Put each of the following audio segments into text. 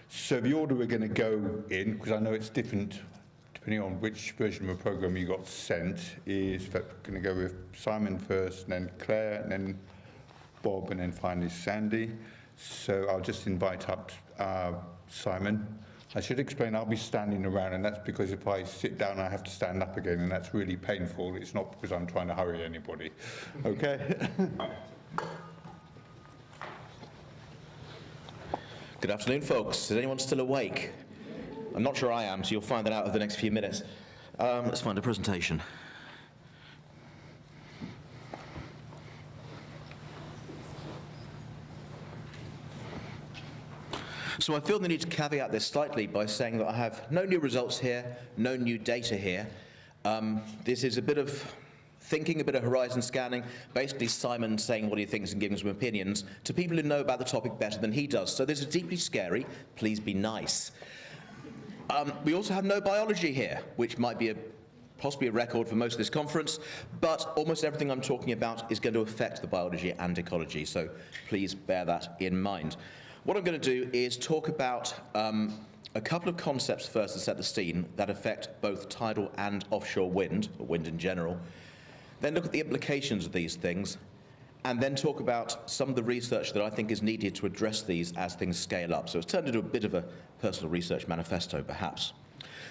So the order we're going to go in, because I know it's different depending on which version of the program you got sent, is that we're going to go with Simon first, and then Claire, and then Bob, and then finally Sandy. So I'll just invite up Simon. I should explain I'll be standing around, and that's because if I sit down I have to stand up again, and that's really painful. It's not because I'm trying to hurry anybody. Okay? Good afternoon, folks. Is anyone still awake? I'm not sure I am, so you'll find that out over the next few minutes. Let's find a presentation. So I feel the need to caveat this slightly by saying that I have no new results here, no new data here. This is a bit of thinking, a bit of horizon scanning, basically Simon saying what he thinks and giving some opinions to people who know about the topic better than he does. So this is deeply scary. Please be nice. We also have no biology here, which might be possibly a record for most of this conference, but almost everything I'm talking about is going to affect the biology and ecology, so please bear that in mind. What I'm going to do is talk about a couple of concepts first to set the scene that affect both tidal and offshore wind, or wind in general, then look at the implications of these things, and then talk about some of the research that I think is needed to address these as things scale up. So it's turned into a bit of a personal research manifesto, perhaps.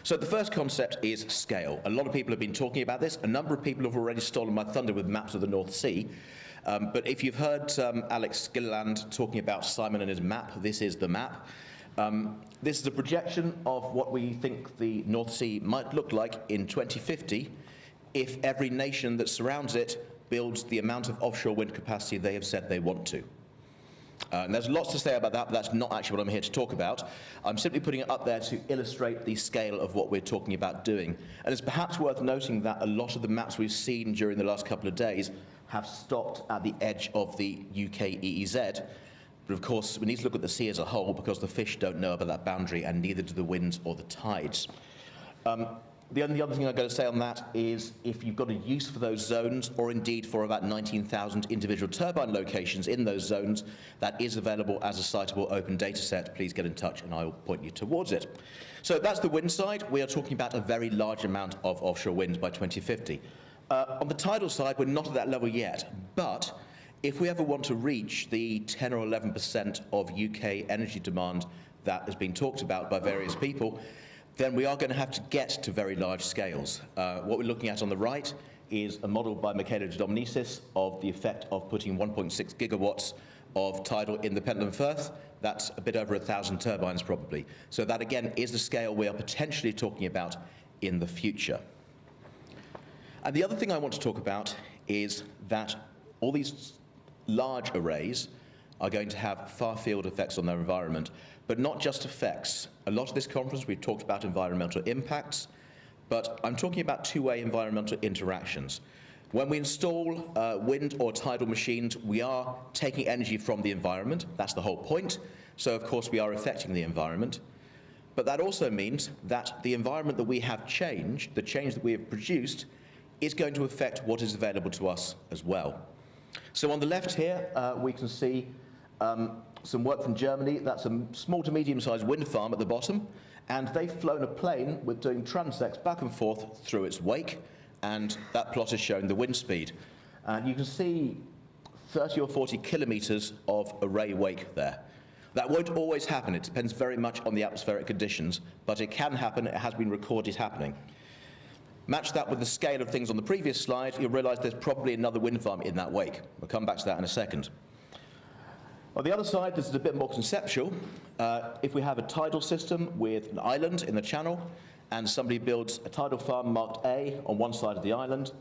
So the first concept is scale. A lot of people have been talking about this. A number of people have already stolen my thunder with maps of the North Sea. But if you've heard Alex Gilliland talking about Simon and his map, this is the map. This is a projection of what we think the North Sea might look like in 2050 if every nation that surrounds it builds the amount of offshore wind capacity they have said they want to. And there's lots to say about that, but that's not actually what I'm here to talk about. I'm simply putting it up there to illustrate the scale of what we're talking about doing. And it's perhaps worth noting that a lot of the maps we've seen during the last couple of days have stopped at the edge of the UK EEZ. But of course, we need to look at the sea as a whole because the fish don't know about that boundary, and neither do the winds or the tides. The only other thing I'm going to say on that is if you've got a use for those zones, or indeed for about 19,000 individual turbine locations in those zones, that is available as a citable open data set, please get in touch and I will point you towards it. So that's the wind side. We are talking about a very large amount of offshore wind by 2050. On the tidal side, we're not at that level yet, but if we ever want to reach the 10 or 11% of UK energy demand that has been talked about by various people, then we are going to have to get to very large scales. What we're looking at on the right is a model by Michaela Dominicis of the effect of putting 1.6 gigawatts of tidal in the Pentland Firth. That's a bit over 1,000 turbines probably. So that again is the scale we are potentially talking about in the future. And the other thing I want to talk about is that all these large arrays are going to have far-field effects on their environment, but not just effects. A lot of this conference we've talked about environmental impacts, but I'm talking about two-way environmental interactions. When we install wind or tidal machines, we are taking energy from the environment. That's the whole point. So of course we are affecting the environment. But that also means that the environment that we have changed, the change that we have produced, is going to affect what is available to us as well. So on the left here, we can see some work from Germany. That's a small to medium-sized wind farm at the bottom, and they've flown a plane with doing transects back and forth through its wake, and that plot is showing the wind speed. And you can see 30 or 40 kilometers of array wake there. That won't always happen. It depends very much on the atmospheric conditions, but it can happen. It has been recorded happening. Match that with the scale of things on the previous slide, you'll realize there's probably another wind farm in that wake. We'll come back to that in a second. On the other side, this is a bit more conceptual. If we have a tidal system with an island in the channel, and somebody builds a tidal farm marked A on one side of the island,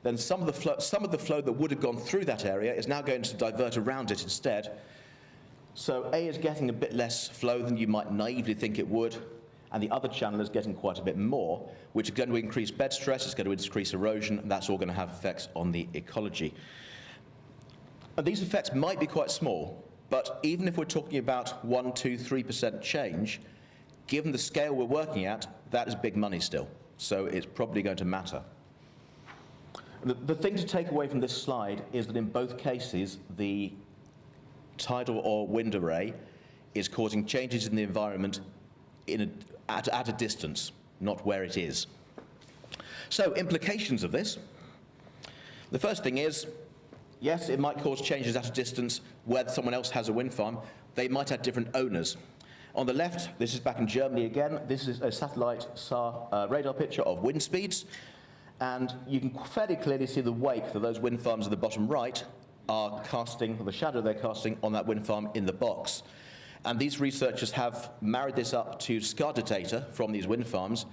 then some of the flow that would have gone through that area is now going to divert around it instead. So A is getting a bit less flow than you might naively think it would, and the other channel is getting quite a bit more, which is going to increase bed stress, it's going to increase erosion, and that's all going to have effects on the ecology. And these effects might be quite small, but even if we're talking about 1, 2, 3% change, given the scale we're working at, that is big money still. So it's probably going to matter. The thing to take away from this slide is that in both cases, the tidal or wind array is causing changes in the environment at a distance, not where it is. So, implications of this. The first thing is, yes, it might cause changes at a distance where someone else has a wind farm. They might have different owners. On the left, this is back in Germany again. This is a satellite SAR radar picture of wind speeds. And you can fairly clearly see the wake that those wind farms at the bottom right are casting, the shadow they're casting on that wind farm in the box. And these researchers have married this up to SCADA data from these wind farms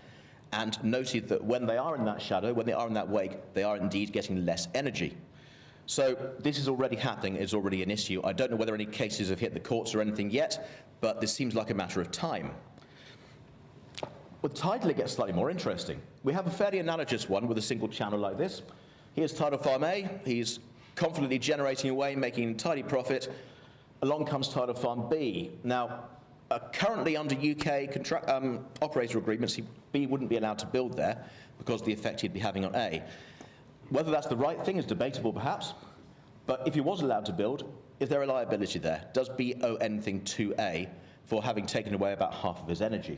and noted that when they are in that shadow, when they are in that wake, they are indeed getting less energy. So this is already happening, it's already an issue. I don't know whether any cases have hit the courts or anything yet, but this seems like a matter of time. With tidal, it gets slightly more interesting. We have a fairly analogous one with a single channel like this. Here's tidal farm A, he's confidently generating away, making a tidy profit. Along comes tidal farm B. Now, currently under UK operator agreements, B wouldn't be allowed to build there because of the effect he'd be having on A. Whether that's the right thing is debatable, perhaps, but if he was allowed to build, is there a liability there? Does B owe anything to A for having taken away about half of his energy?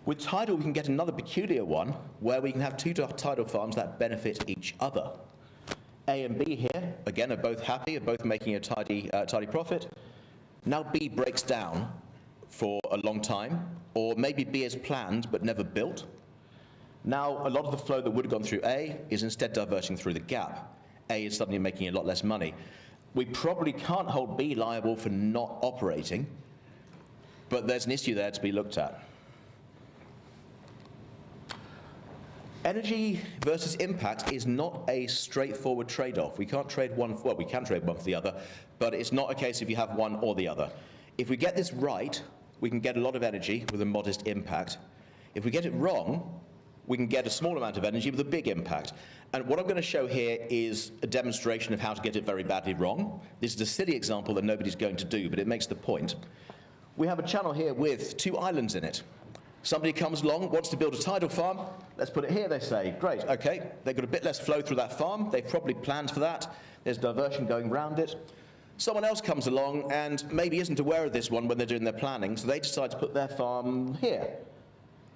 With tidal, we can get another peculiar one where we can have two tidal farms that benefit each other. A and B here, again, are both happy, are both making a tidy profit. Now B breaks down for a long time, or maybe B is planned but never built. Now a lot of the flow that would have gone through A is instead diverting through the gap. A is suddenly making a lot less money. We probably can't hold B liable for not operating, but there's an issue there to be looked at. Energy versus impact is not a straightforward trade-off. We can't trade one, well, we can trade one for the other, but it's not a case if you have one or the other. If we get this right, we can get a lot of energy with a modest impact. If we get it wrong, we can get a small amount of energy with a big impact. And what I'm going to show here is a demonstration of how to get it very badly wrong. This is a silly example that nobody's going to do, but it makes the point. We have a channel here with 2 islands in it. Somebody comes along, wants to build a tidal farm. Let's put it here, they say. Great, okay. They've got a bit less flow through that farm. They've probably planned for that. There's diversion going around it. Someone else comes along and maybe isn't aware of this one when they're doing their planning, so they decide to put their farm here.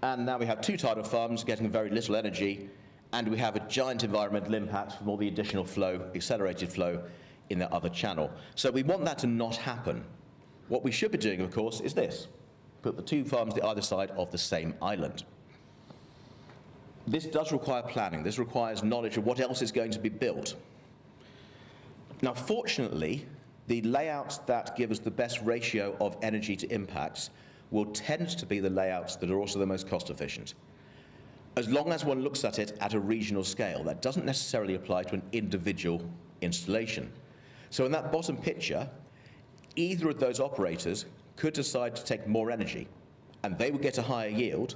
And now we have 2 tidal farms getting very little energy, and we have a giant environmental impact from all the additional flow, accelerated flow, in that other channel. So we want that to not happen. What we should be doing, of course, is this. Put the 2 farms to either side of the same island. This does require planning. This requires knowledge of what else is going to be built. Now, fortunately, the layouts that give us the best ratio of energy to impacts will tend to be the layouts that are also the most cost efficient. As long as one looks at it at a regional scale, that doesn't necessarily apply to an individual installation. So in that bottom picture, either of those operators could decide to take more energy, and they would get a higher yield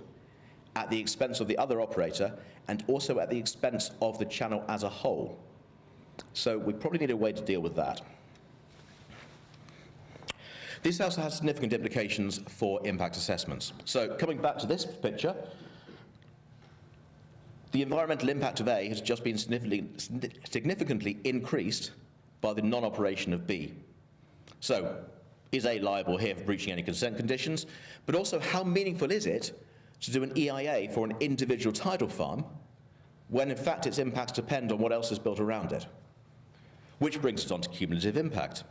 at the expense of the other operator and also at the expense of the channel as a whole. So we probably need a way to deal with that. This also has significant implications for impact assessments. So coming back to this picture, the environmental impact of A has just been significantly increased by the non-operation of B. So is A liable here for breaching any consent conditions? But also, how meaningful is it to do an EIA for an individual tidal farm when in fact its impacts depend on what else is built around it? Which brings us on to cumulative impact.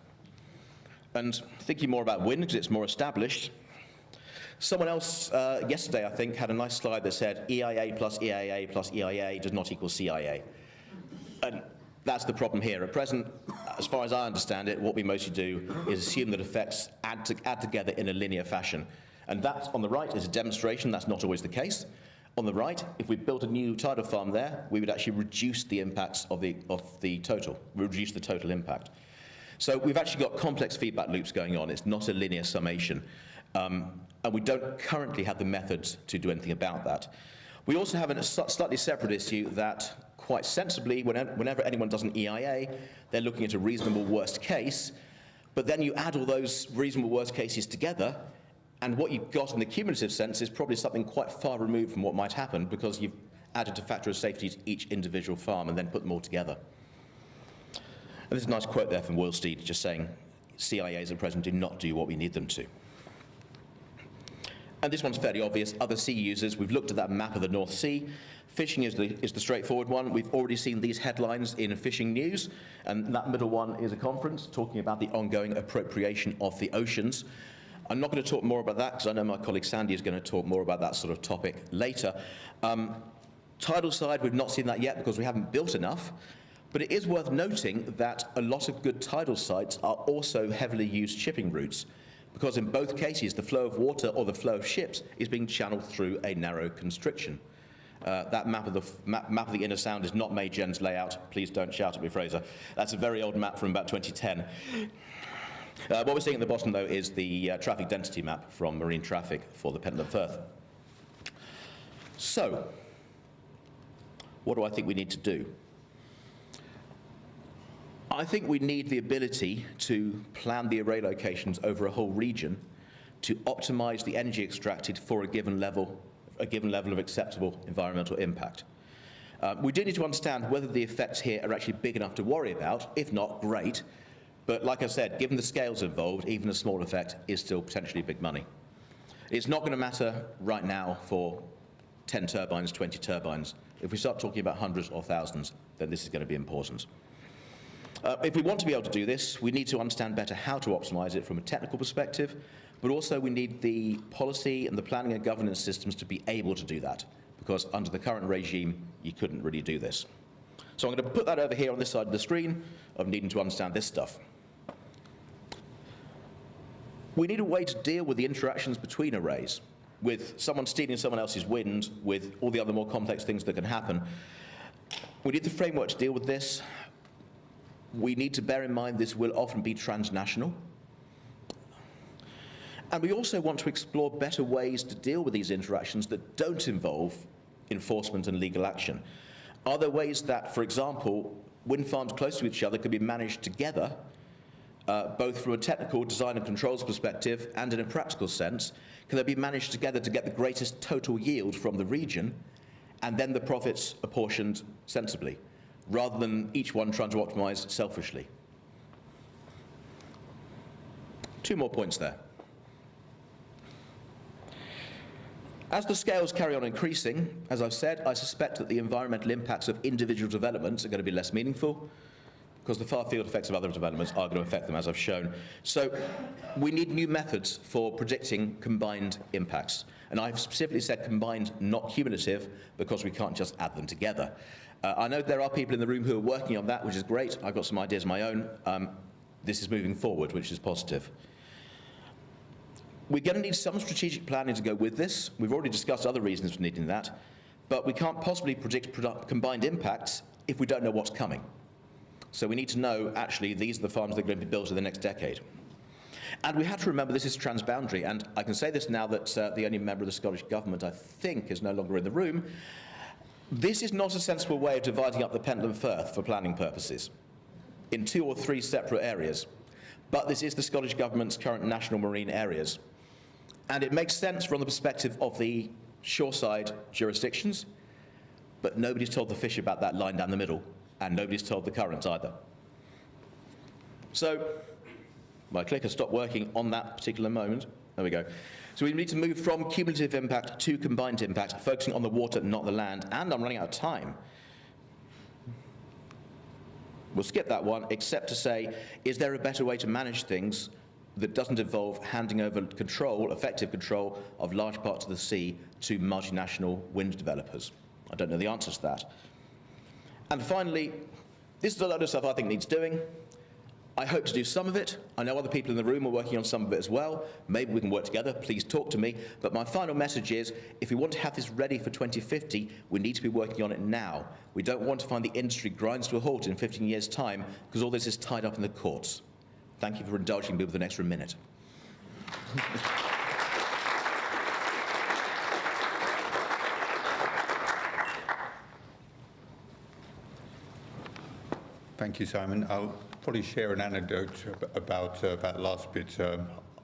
And thinking more about wind, because it's more established, someone else yesterday, I think, had a nice slide that said EIA plus EIA plus EIA does not equal CIA. And that's the problem here. At present, as far as I understand it, what we mostly do is assume that effects add together in a linear fashion. And that, on the right, is a demonstration. That's not always the case. On the right, if we built a new tidal farm there, we would actually reduce the impacts of the total, reduce the total impact. So we've actually got complex feedback loops going on. It's not a linear summation. And we don't currently have the methods to do anything about that. We also have a slightly separate issue that, quite sensibly, whenever anyone does an EIA, they're looking at a reasonable worst case, but then you add all those reasonable worst cases together, and what you've got in the cumulative sense is probably something quite far removed from what might happen because you've added a factor of safety to each individual farm and then put them all together. And there's a nice quote there from Will Steed just saying, CIAs at present do not do what we need them to. And this one's fairly obvious. Other sea users, we've looked at that map of the North Sea. Fishing is the straightforward one. We've already seen these headlines in fishing news, and that middle one is a conference talking about the ongoing appropriation of the oceans. I'm not going to talk more about that because I know my colleague Sandy is going to talk more about that sort of topic later. Tidal side, we've not seen that yet because we haven't built enough, but it is worth noting that a lot of good tidal sites are also heavily used shipping routes, because in both cases the flow of water or the flow of ships is being channeled through a narrow constriction. That map of the inner sound is not May Jen's layout. Please don't shout at me, Fraser. That's a very old map from about 2010. What we're seeing at the bottom, though, is the traffic density map from marine traffic for the Pentland Firth. So, what do I think we need to do? I think we need the ability to plan the array locations over a whole region to optimize the energy extracted for a given level of acceptable environmental impact. We do need to understand whether the effects here are actually big enough to worry about. If not, great. But like I said, given the scales involved, even a small effect is still potentially big money. It's not going to matter right now for 10 turbines, 20 turbines. If we start talking about hundreds or thousands, then this is going to be important. If we want to be able to do this, we need to understand better how to optimize it from a technical perspective, but also we need the policy and the planning and governance systems to be able to do that, because under the current regime, you couldn't really do this. So I'm going to put that over here on this side of the screen of needing to understand this stuff. We need a way to deal with the interactions between arrays, with someone stealing someone else's wind, with all the other more complex things that can happen. We need the framework to deal with this. We need to bear in mind this will often be transnational. And we also want to explore better ways to deal with these interactions that don't involve enforcement and legal action. Are there ways that, for example, wind farms close to each other could be managed together, both from a technical design and controls perspective and in a practical sense? Can they be managed together to get the greatest total yield from the region, and then the profits apportioned sensibly, rather than each one trying to optimize selfishly? 2 more points there. As the scales carry on increasing, as I've said, I suspect that the environmental impacts of individual developments are going to be less meaningful, because the far-field effects of other developments are going to affect them, as I've shown. So we need new methods for predicting combined impacts. And I've specifically said combined, not cumulative, because we can't just add them together. I know there are people in the room who are working on that, which is great. I've got some ideas of my own. This is moving forward, which is positive. We're going to need some strategic planning to go with this. We've already discussed other reasons for needing that, but we can't possibly predict combined impacts if we don't know what's coming. So we need to know, actually, these are the farms that are going to be built in the next decade. And we have to remember this is transboundary, and I can say this now that the only member of the Scottish Government, I think, is no longer in the room. This is not a sensible way of dividing up the Pentland Firth for planning purposes in 2 or 3 separate areas. But this is the Scottish Government's current national marine areas. And it makes sense from the perspective of the shoreside jurisdictions, but nobody's told the fish about that line down the middle, and nobody's told the currents either. So my clicker stopped working on that particular moment. There we go. So we need to move from cumulative impact to combined impact, focusing on the water, not the land, and I'm running out of time. We'll skip that one, except to say, is there a better way to manage things that doesn't involve handing over control, effective control, of large parts of the sea to multinational wind developers? I don't know the answer to that. And finally, this is a load of stuff I think needs doing. I hope to do some of it. I know other people in the room are working on some of it as well. Maybe we can work together. Please talk to me. But my final message is, if we want to have this ready for 2050, we need to be working on it now. We don't want to find the industry grinds to a halt in 15 years' time because all this is tied up in the courts. Thank you for indulging me with an extra minute. Thank you, Simon. I'll probably share an anecdote about that last bit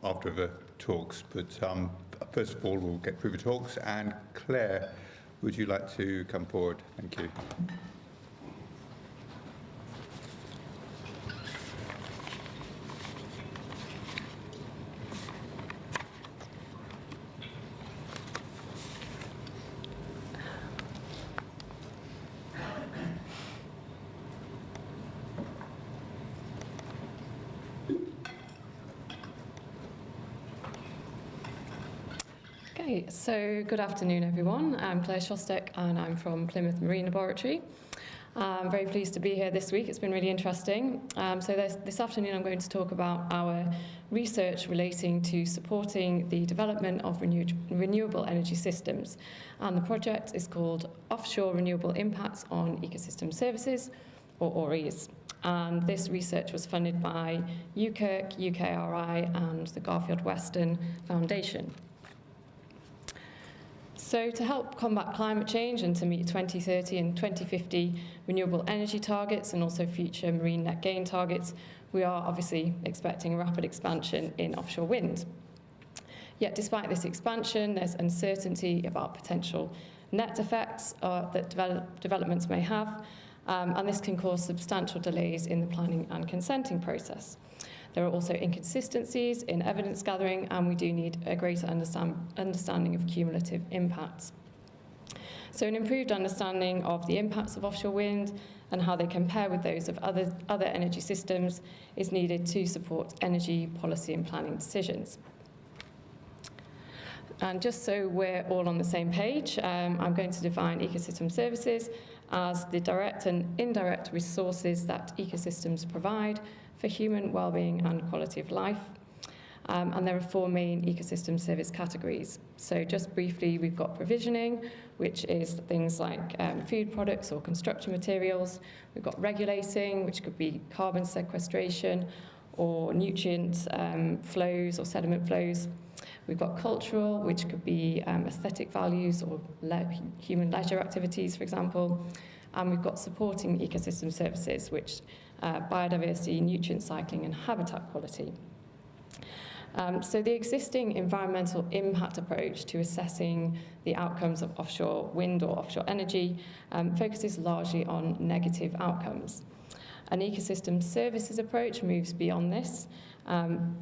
after the talks, but first of all, we'll get through the talks. And Claire, would you like to come forward? Thank you. Okay, so good afternoon everyone. I'm Claire Shostak and I'm from Plymouth Marine Laboratory. I'm very pleased to be here this week. It's been really interesting. This afternoon I'm going to talk about our research relating to supporting the development of renewable energy systems. And the project is called Offshore Renewable Impacts on Ecosystem Services, or ORES. And this research was funded by UKIRC, UKRI and the Garfield Weston Foundation. So to help combat climate change and to meet 2030 and 2050 renewable energy targets and also future marine net gain targets, we are obviously expecting a rapid expansion in offshore wind. Yet despite this expansion, there's uncertainty about potential net effects that developments may have, and this can cause substantial delays in the planning and consenting process. There are also inconsistencies in evidence gathering, and we do need a greater understanding of cumulative impacts. So an improved understanding of the impacts of offshore wind and how they compare with those of other energy systems is needed to support energy policy and planning decisions. And just so we're all on the same page, I'm going to define ecosystem services as the direct and indirect resources that ecosystems provide for human well-being and quality of life. And there are four main ecosystem service categories. So just briefly, we've got provisioning, which is things like food products or construction materials. We've got regulating, which could be carbon sequestration or nutrient flows or sediment flows. We've got cultural, which could be aesthetic values or human leisure activities, for example. And we've got supporting ecosystem services, which biodiversity, nutrient cycling, and habitat quality. So the existing environmental impact approach to assessing the outcomes of offshore wind or offshore energy focuses largely on negative outcomes. An ecosystem services approach moves beyond this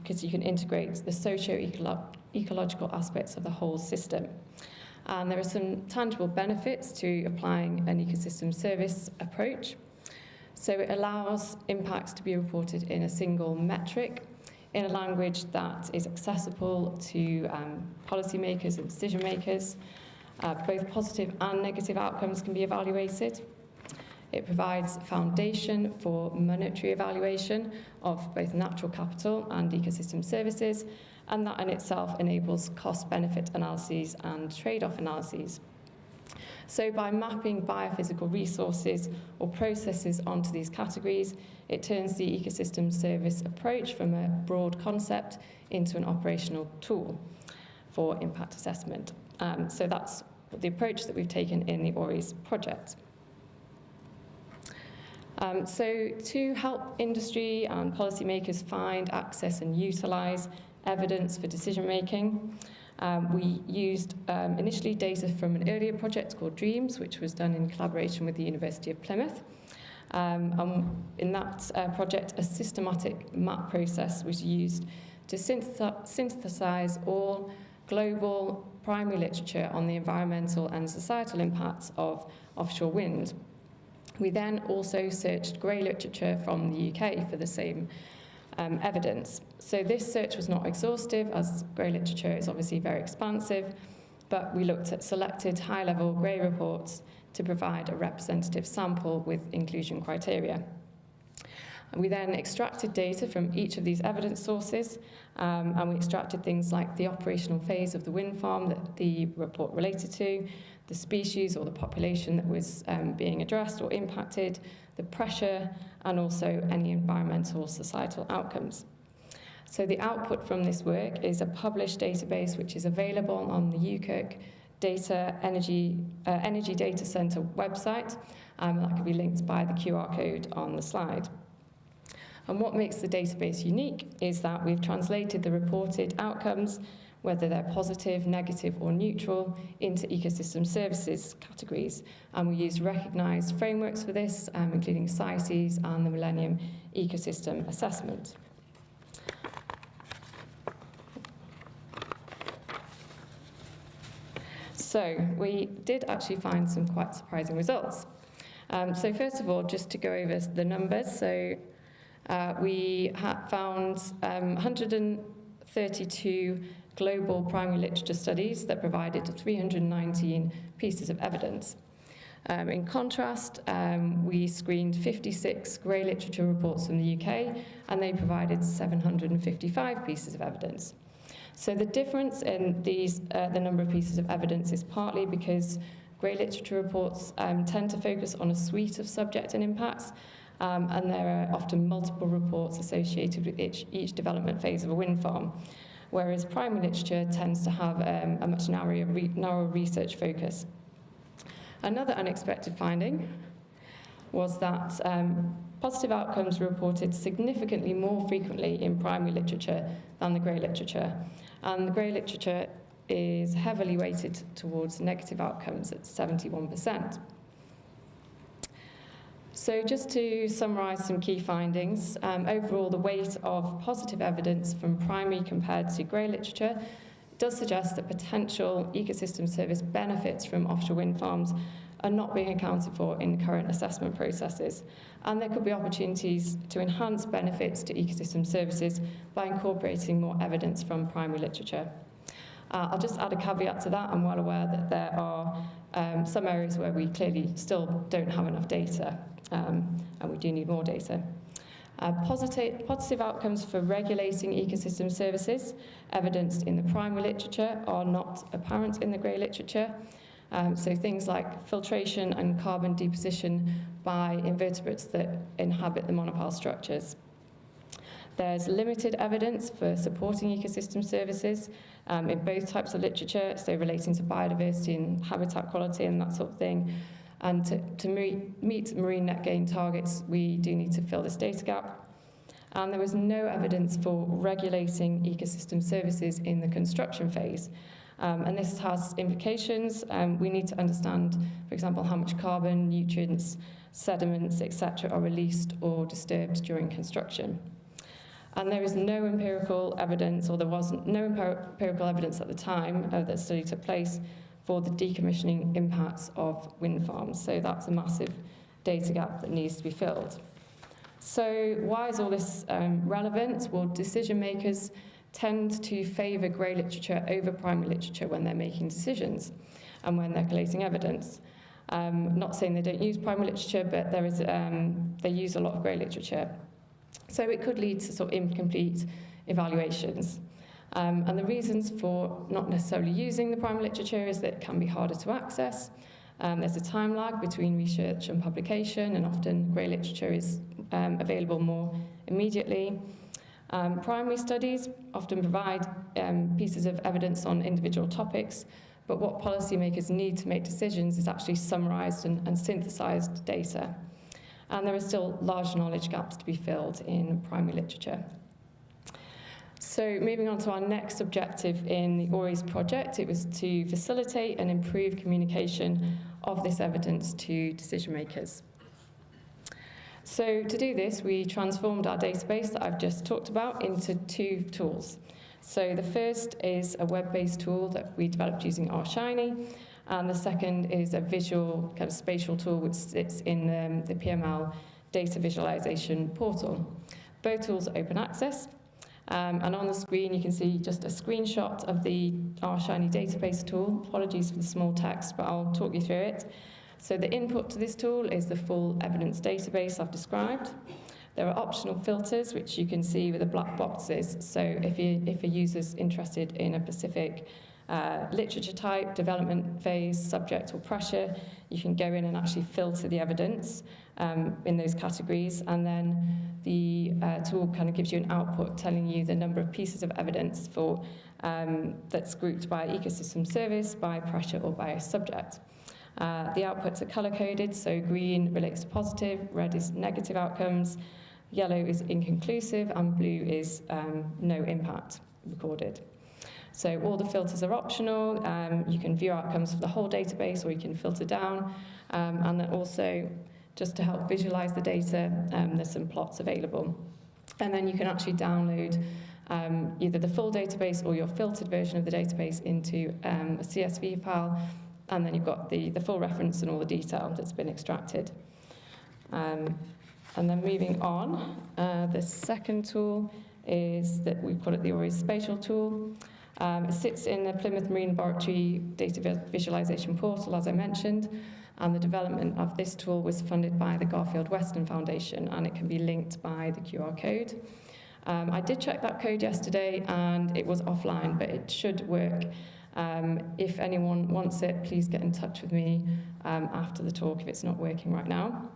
because you can integrate the socio-ecological aspects of the whole system. And there are some tangible benefits to applying an ecosystem service approach. So it allows impacts to be reported in a single metric in a language that is accessible to policymakers and decision makers. Both positive and negative outcomes can be evaluated. It provides a foundation for monetary evaluation of both natural capital and ecosystem services, and that in itself enables cost-benefit analyses and trade-off analyses. So by mapping biophysical resources or processes onto these categories, it turns the ecosystem service approach from a broad concept into an operational tool for impact assessment. So that's the approach that we've taken in the ORES project. So to help industry and policymakers find, access and utilise evidence for decision making, we used initially data from an earlier project called DREAMS, which was done in collaboration with the University of Plymouth. And in that project, a systematic map process was used to synthesize all global primary literature on the environmental and societal impacts of offshore wind. We then also searched grey literature from the UK for the same evidence. So this search was not exhaustive, as grey literature is obviously very expansive, but we looked at selected high-level grey reports to provide a representative sample with inclusion criteria. We then extracted data from each of these evidence sources, and we extracted things like the operational phase of the wind farm that the report related to, the species or the population that was being addressed or impacted, the pressure, and also any environmental societal outcomes. So the output from this work is a published database which is available on the UKIRC Energy Data Centre website, that can be linked by the QR code on the slide. And what makes the database unique is that we've translated the reported outcomes, whether they're positive, negative, or neutral, into ecosystem services categories. And we use recognised frameworks for this, including CITES and the Millennium Ecosystem Assessment. So we did actually find some quite surprising results. So first of all, just to go over the numbers. So we found 32 global primary literature studies that provided 319 pieces of evidence. In contrast, we screened 56 grey literature reports from the UK, and they provided 755 pieces of evidence. So the difference in these, the number of pieces of evidence is partly because grey literature reports tend to focus on a suite of subject and impacts, and there are often multiple reports associated with each development phase of a wind farm, whereas primary literature tends to have a much narrower research focus. Another unexpected finding was that positive outcomes were reported significantly more frequently in primary literature than the grey literature. And the grey literature is heavily weighted towards negative outcomes at 71%. So just to summarise some key findings, overall the weight of positive evidence from primary compared to grey literature does suggest that potential ecosystem service benefits from offshore wind farms are not being accounted for in current assessment processes. And there could be opportunities to enhance benefits to ecosystem services by incorporating more evidence from primary literature. I'll just add a caveat to that. I'm well aware that there are some areas where we clearly still don't have enough data, and we do need more data. Positive outcomes for regulating ecosystem services evidenced in the primary literature are not apparent in the grey literature. So things like filtration and carbon deposition by invertebrates that inhabit the monopile structures. There's limited evidence for supporting ecosystem services in both types of literature, so relating to biodiversity and habitat quality and that sort of thing. And to meet marine net gain targets, we do need to fill this data gap. And there was no evidence for regulating ecosystem services in the construction phase. And this has implications. We need to understand, for example, how much carbon, nutrients, sediments, etc. are released or disturbed during construction. And there is no empirical evidence, or there was no empirical evidence at the time that the study took place for the decommissioning impacts of wind farms. So that's a massive data gap that needs to be filled. So why is all this relevant? Well, decision makers tend to favour grey literature over primary literature when they're making decisions and when they're collating evidence. Not saying they don't use primary literature, but there is, they use a lot of grey literature. So it could lead to sort of incomplete evaluations. And the reasons for not necessarily using the primary literature is that it can be harder to access. There's a time lag between research and publication, and often grey literature is available more immediately. Primary studies often provide pieces of evidence on individual topics, but what policymakers need to make decisions is actually summarised and synthesised data. And there are still large knowledge gaps to be filled in primary literature. So moving on to our next objective in the ORIS project, it was to facilitate and improve communication of this evidence to decision makers. So to do this, we transformed our database that I've just talked about into two tools. So the first is a web-based tool that we developed using RShiny, and the second is a visual kind of spatial tool which sits in the PML data visualization portal. Both tools are open access, and on the screen you can see just a screenshot of the RShiny database tool. Apologies for the small text, but I'll talk you through it. So the input to this tool is the full evidence database I've described. There are optional filters which you can see with the black boxes. So if a user's interested in a specific literature type, development phase, subject or pressure, you can go in and actually filter the evidence in those categories, and then the tool kind of gives you an output telling you the number of pieces of evidence for that's grouped by ecosystem service, by pressure or by subject. The outputs are colour-coded, so green relates to positive, red is negative outcomes, yellow is inconclusive, and blue is no impact recorded. So all the filters are optional. You can view outcomes for the whole database, or you can filter down. And then also, just to help visualize the data, there's some plots available. And then you can actually download either the full database or your filtered version of the database into a CSV file, and then you've got the full reference and all the detail that's been extracted. And then moving on, the second tool is that we call it the ORIS spatial tool. It sits in the Plymouth Marine Laboratory data visualization portal, as I mentioned, and the development of this tool was funded by the Garfield Weston Foundation, and it can be linked by the QR code. I did check that code yesterday and it was offline, but it should work. If anyone wants it, please get in touch with me after the talk if it's not working right now.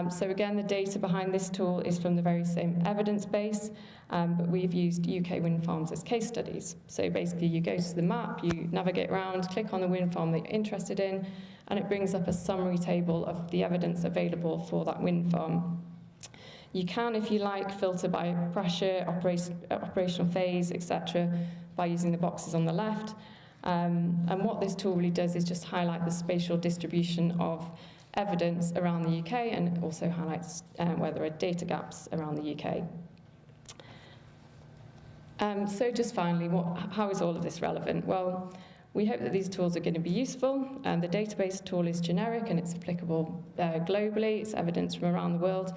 So again, the data behind this tool is from the very same evidence base, but we've used UK wind farms as case studies. So basically you go to the map, you navigate around, click on the wind farm that you're interested in, and it brings up a summary table of the evidence available for that wind farm. You can, if you like, filter by pressure, operational phase, etc., by using the boxes on the left. And what this tool really does is just highlight the spatial distribution of evidence around the UK, and also highlights where there are data gaps around the UK. So just finally, how is all of this relevant? Well, we hope that these tools are going to be useful. The database tool is generic and it's applicable globally. It's evidence from around the world.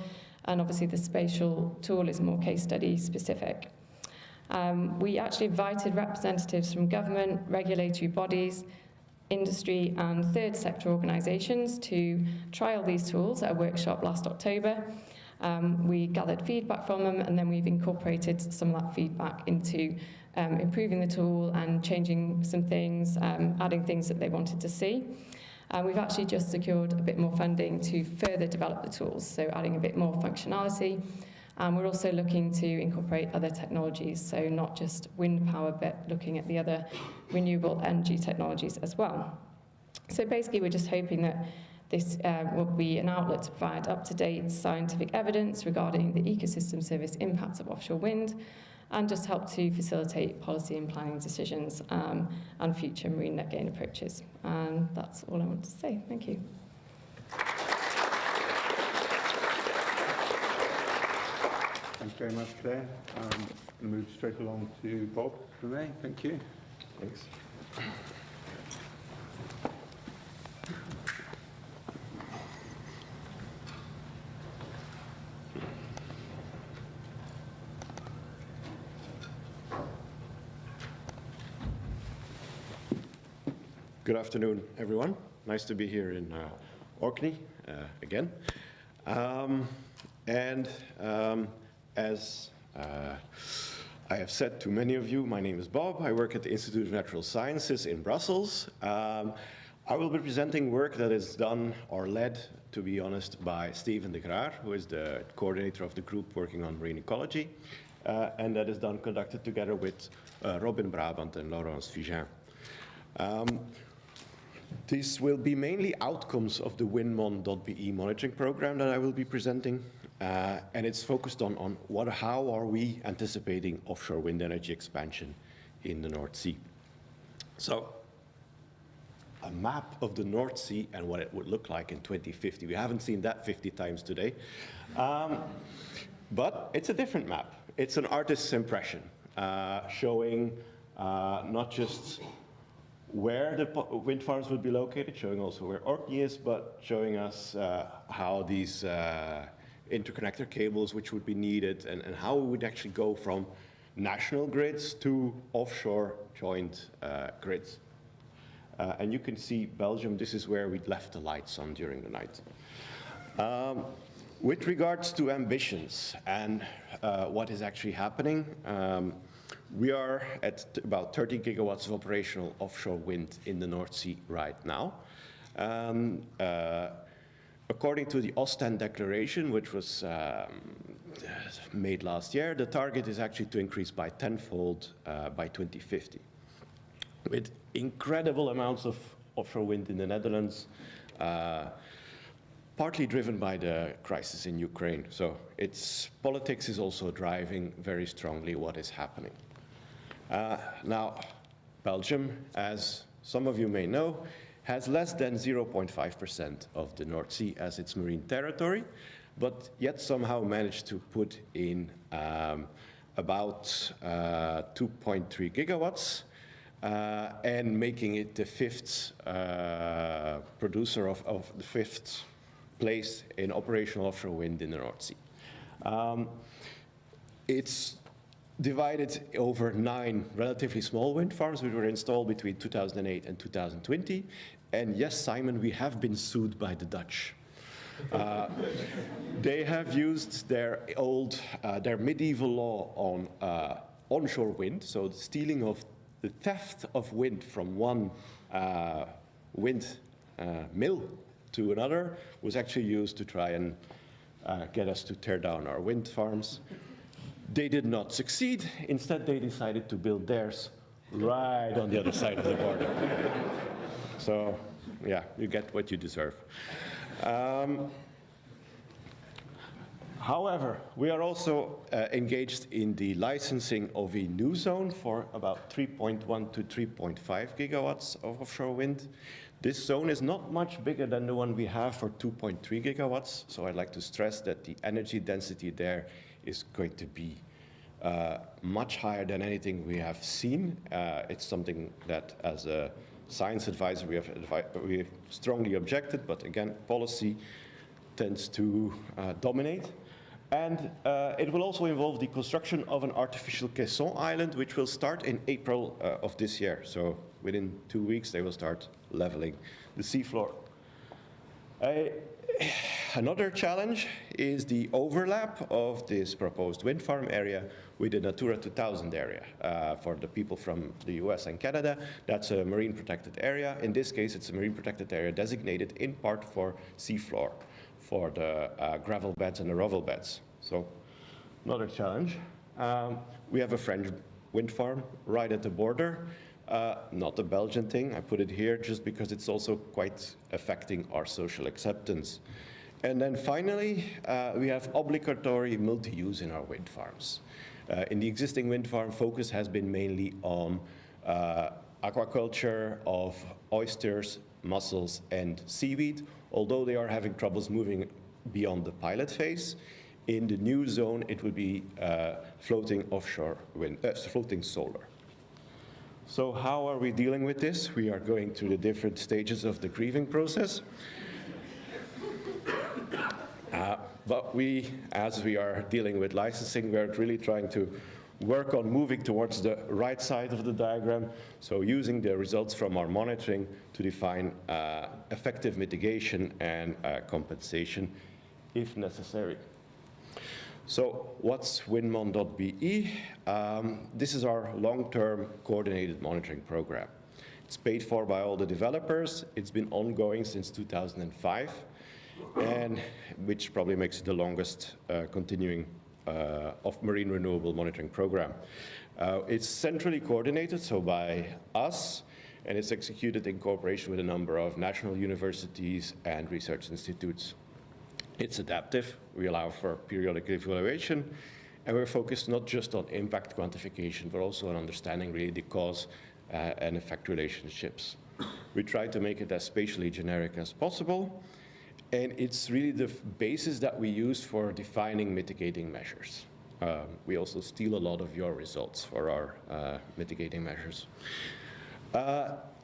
And obviously the spatial tool is more case study specific. We actually invited representatives from government, regulatory bodies, industry and third sector organisations to trial these tools at a workshop last October. We gathered feedback from them, and then we've incorporated some of that feedback into improving the tool and changing some things, adding things that they wanted to see. We've actually just secured a bit more funding to further develop the tools, so adding a bit more functionality. And we're also looking to incorporate other technologies, so not just wind power, but looking at the other renewable energy technologies as well. So basically, we're just hoping that this will be an outlet to provide up-to-date scientific evidence regarding the ecosystem service impacts of offshore wind, and just help to facilitate policy and planning decisions and future marine net gain approaches. And that's all I want to say. Thank you. Thanks very much, Claire. I'm going to move straight along to Bob from there. Thank you. Thanks. Good afternoon, everyone. Nice to be here in Orkney again. As I have said to many of you, my name is Bob. I work at the Institute of Natural Sciences in Brussels. I will be presenting work that is done or led, to be honest, by Steven de Graar, who is the coordinator of the group working on marine ecology, and that is conducted together with Robin Brabant and Laurence Fugin. These will be mainly outcomes of the WindMon.be monitoring program that I will be presenting, and it's focused on how are we anticipating offshore wind energy expansion in the North Sea. So, a map of the North Sea and what it would look like in 2050. We haven't seen that 50 times today, but it's a different map. It's an artist's impression, showing not just where the wind farms would be located, showing also where Orkney is, but showing us how these interconnector cables which would be needed and how we would actually go from national grids to offshore joint grids. And you can see Belgium, this is where we left the lights on during the night. With regards to ambitions and what is actually happening, we are at about 30 gigawatts of operational offshore wind in the North Sea right now. According to the Ostend Declaration, which was made last year, the target is actually to increase by tenfold by 2050. With incredible amounts of offshore wind in the Netherlands, partly driven by the crisis in Ukraine. So its politics is also driving very strongly what is happening. Now, Belgium, as some of you may know, has less than 0.5% of the North Sea as its marine territory, but yet somehow managed to put in about 2.3 gigawatts and making it the fifth producer of the fifth place in operational offshore wind in the North Sea. It's divided over 9 relatively small wind farms which were installed between 2008 and 2020. And yes, Simon, we have been sued by the Dutch. They have used their medieval law on onshore wind, so the stealing of the theft of wind from one wind mill to another was actually used to try and get us to tear down our wind farms. They did not succeed. Instead, they decided to build theirs right on the other side of the border. So, yeah, you get what you deserve. However, we are also engaged in the licensing of a new zone for about 3.1 to 3.5 gigawatts of offshore wind. This zone is not much bigger than the one we have for 2.3 gigawatts, so I'd like to stress that the energy density there is going to be much higher than anything we have seen. It's something that, as a science advisor, we have strongly objected, but again, policy tends to dominate. And it will also involve the construction of an artificial caisson island, which will start in April of this year. So within 2 weeks, they will start leveling the seafloor. Another challenge is the overlap of this proposed wind farm area with the Natura 2000 area. For the people from the US and Canada, that's a marine protected area. In this case, it's a marine protected area designated in part for seafloor, for the gravel beds and the rubble beds. So another challenge. We have a French wind farm right at the border. Not a Belgian thing. I put it here just because it's also quite affecting our social acceptance. And then finally, we have obligatory multi-use in our wind farms. In the existing wind farm, focus has been mainly on aquaculture of oysters, mussels, and seaweed, although they are having troubles moving beyond the pilot phase. In the new zone, it would be floating offshore wind, floating solar. So how are we dealing with this? We are going through the different stages of the grieving process. But as we are dealing with licensing, we are really trying to work on moving towards the right side of the diagram, so using the results from our monitoring to define effective mitigation and compensation if necessary. So what's Windmon.be? This is our long-term coordinated monitoring program. It's paid for by all the developers. It's been ongoing since 2005, and which probably makes it the longest continuing of marine renewable monitoring program. It's centrally coordinated, so by us, and it's executed in cooperation with a number of national universities and research institutes. It's adaptive. We allow for periodic evaluation, and we're focused not just on impact quantification, but also on understanding really the cause and effect relationships. We try to make it as spatially generic as possible, and it's really the basis that we use for defining mitigating measures. We also steal a lot of your results for our mitigating measures.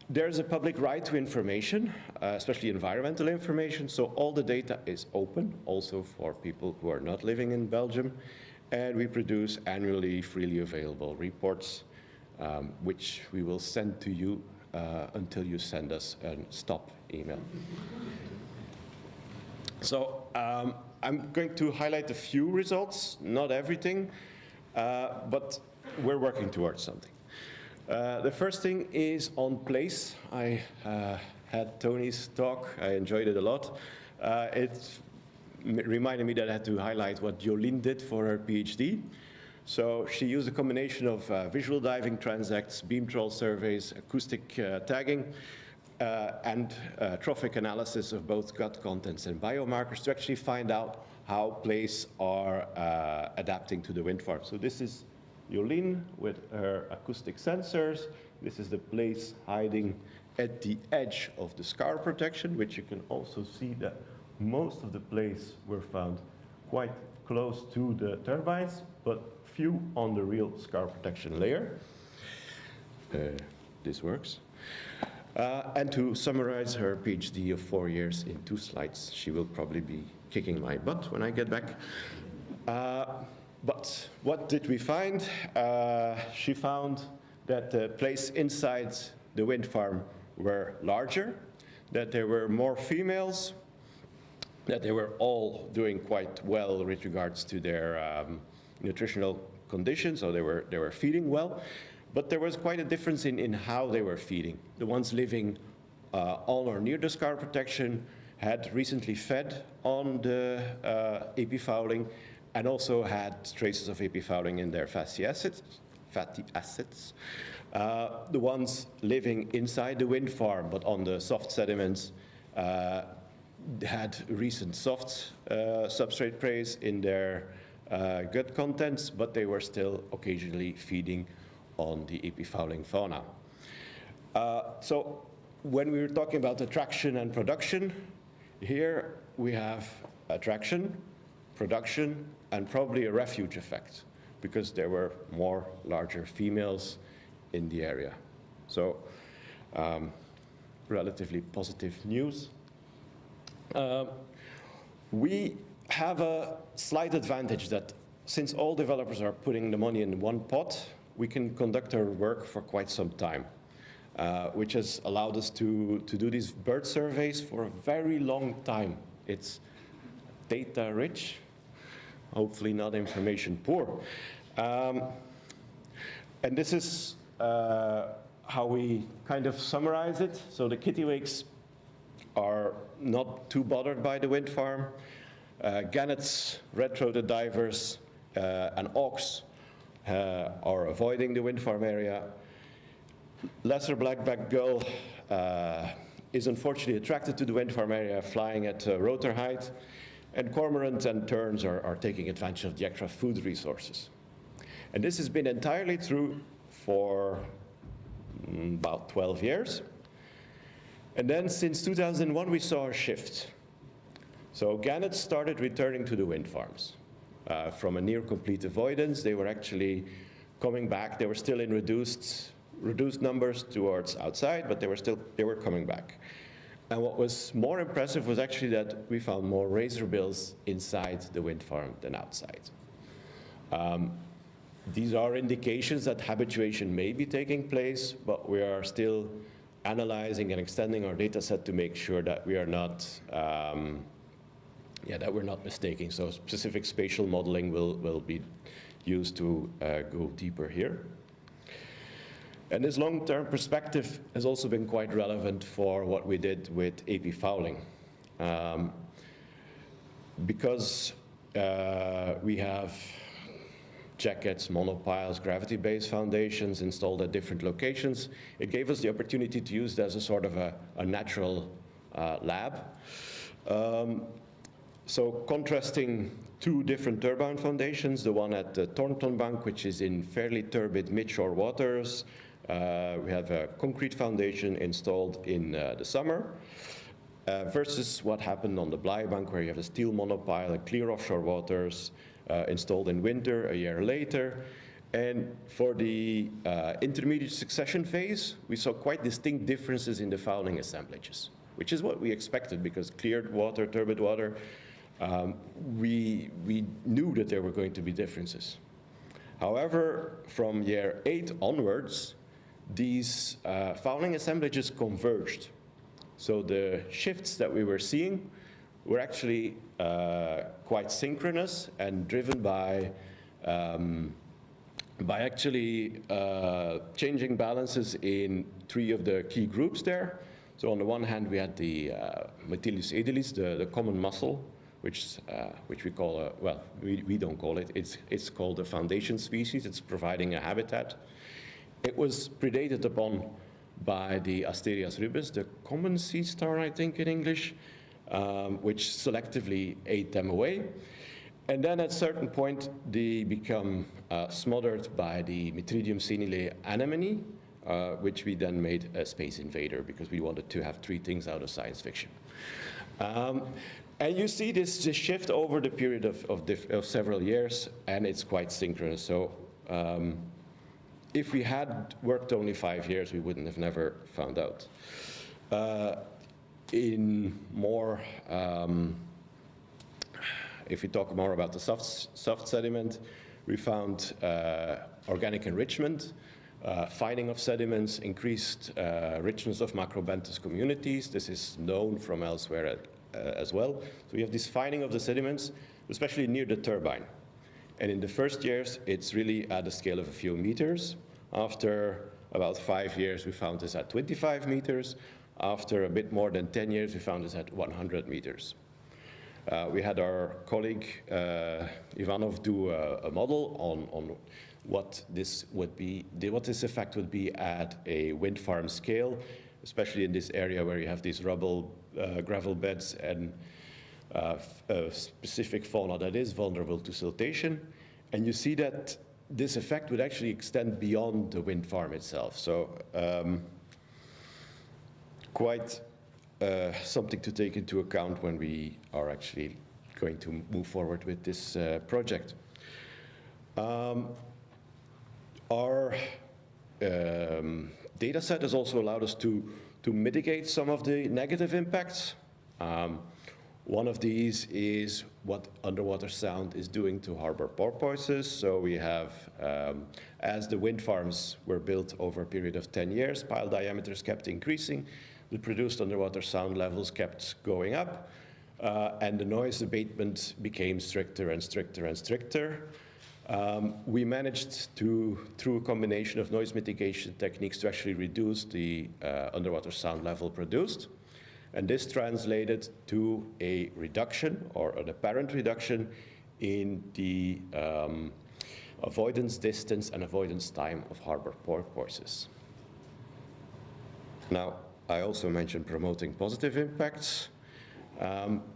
There's a public right to information, especially environmental information, so all the data is open, also for people who are not living in Belgium, and we produce annually freely available reports, which we will send to you until you send us a stop email. So I'm going to highlight a few results, not everything, but we're working towards something. The first thing is on place. I had Tony's talk. I enjoyed it a lot. It reminded me that I had to highlight what Jolien did for her PhD. So she used a combination of visual diving transects, beam troll surveys, acoustic tagging, and trophic analysis of both gut contents and biomarkers to actually find out how places are adapting to the wind farm. So this is Jolien with her acoustic sensors. This is the place hiding at the edge of the scar protection, which you can also see that most of the places were found quite close to the turbines, but few on the real scar protection layer. This works. And to summarize her PhD of 4 years in 2 slides, she will probably be kicking my butt when I get back. But what did we find? She found that the place inside the wind farm were larger, that there were more females, that they were all doing quite well with regards to their nutritional conditions, so they were feeding well. But there was quite a difference in how they were feeding. The ones living on or near the scar protection had recently fed on the epifouling and also had traces of epifouling in their fatty acids. The ones living inside the wind farm but on the soft sediments had recent soft substrate praise in their gut contents, but they were still occasionally feeding on the epifouling fauna. So when we were talking about attraction and production, here we have attraction, production, and probably a refuge effect, because there were more larger females in the area. So relatively positive news. We have a slight advantage that since all developers are putting the money in one pot, we can conduct our work for quite some time, which has allowed us to do these bird surveys for a very long time. It's data rich, hopefully not information poor. And this is how we kind of summarize it. So the kittiwakes are not too bothered by the wind farm. Gannets, red-throated divers, and auks are avoiding the wind farm area. Lesser black-backed gull is unfortunately attracted to the wind farm area, flying at rotor height. And cormorants and terns are taking advantage of the extra food resources. And this has been entirely true for about 12 years. And then since 2001, we saw a shift. So gannets started returning to the wind farms. From a near complete avoidance, they were actually coming back. They were still in reduced numbers towards outside, but they were coming back. And what was more impressive was actually that we found more razorbills inside the wind farm than outside. These are indications that habituation may be taking place, but we are still analyzing and extending our data set to make sure that we are not, that we're not mistaking. So specific spatial modeling will be used to go deeper here. And this long-term perspective has also been quite relevant for what we did with epifouling. Because we have jackets, monopiles, gravity-based foundations installed at different locations, it gave us the opportunity to use it as a sort of a natural lab. So contrasting two different turbine foundations, the one at the Thornton Bank, which is in fairly turbid midshore waters. We have a concrete foundation installed in the summer, versus what happened on the Bly Bank, where you have a steel monopile and clear offshore waters installed in winter a year later. And for the intermediate succession phase, we saw quite distinct differences in the fouling assemblages, which is what we expected, because cleared water, turbid water, we knew that there were going to be differences. However, from year 8 onwards, these fouling assemblages converged. So the shifts that we were seeing were actually quite synchronous and driven by actually changing balances in 3 of the key groups there. So on the one hand, we had the Metilius edilis, the common mussel, which we call we don't call it. It's called a foundation species. It's providing a habitat. It was predated upon by the Asterias rubus, the common sea star, I think in English, which selectively ate them away. And then at a certain point, they become smothered by the Mitridium senile anemone, which we then made a space invader, because we wanted to have 3 things out of science fiction. And you see this shift over the period of several years, and it's quite synchronous. So if we had worked only 5 years, we wouldn't have never found out. If we talk more about the soft sediment, We found organic enrichment, finding of sediments, increased richness of macrobenthos communities. This is known from elsewhere as well. So we have this finding of the sediments, especially near the turbine. And in the first years, it's really at a scale of a few meters. After about 5 years, we found this at 25 meters. After a bit more than 10 years, we found this at 100 meters. We had our colleague Ivanov do a model on what this would be, what this effect would be at a wind farm scale, especially in this area where you have these rubble, gravel beds and a specific fauna that is vulnerable to siltation. And you see that this effect would actually extend beyond the wind farm itself. So quite something to take into account when we are actually going to move forward with this project. Our data set has also allowed us to mitigate some of the negative impacts. One of these is what underwater sound is doing to harbor porpoises. So we have, as the wind farms were built over a period of 10 years, pile diameters kept increasing, the produced underwater sound levels kept going up, and the noise abatement became stricter and stricter and stricter. We managed to, through a combination of noise mitigation techniques, to actually reduce the underwater sound level produced. And this translated to a reduction, or an apparent reduction, in the avoidance distance and avoidance time of harbor porpoises. Now, I also mentioned promoting positive impacts.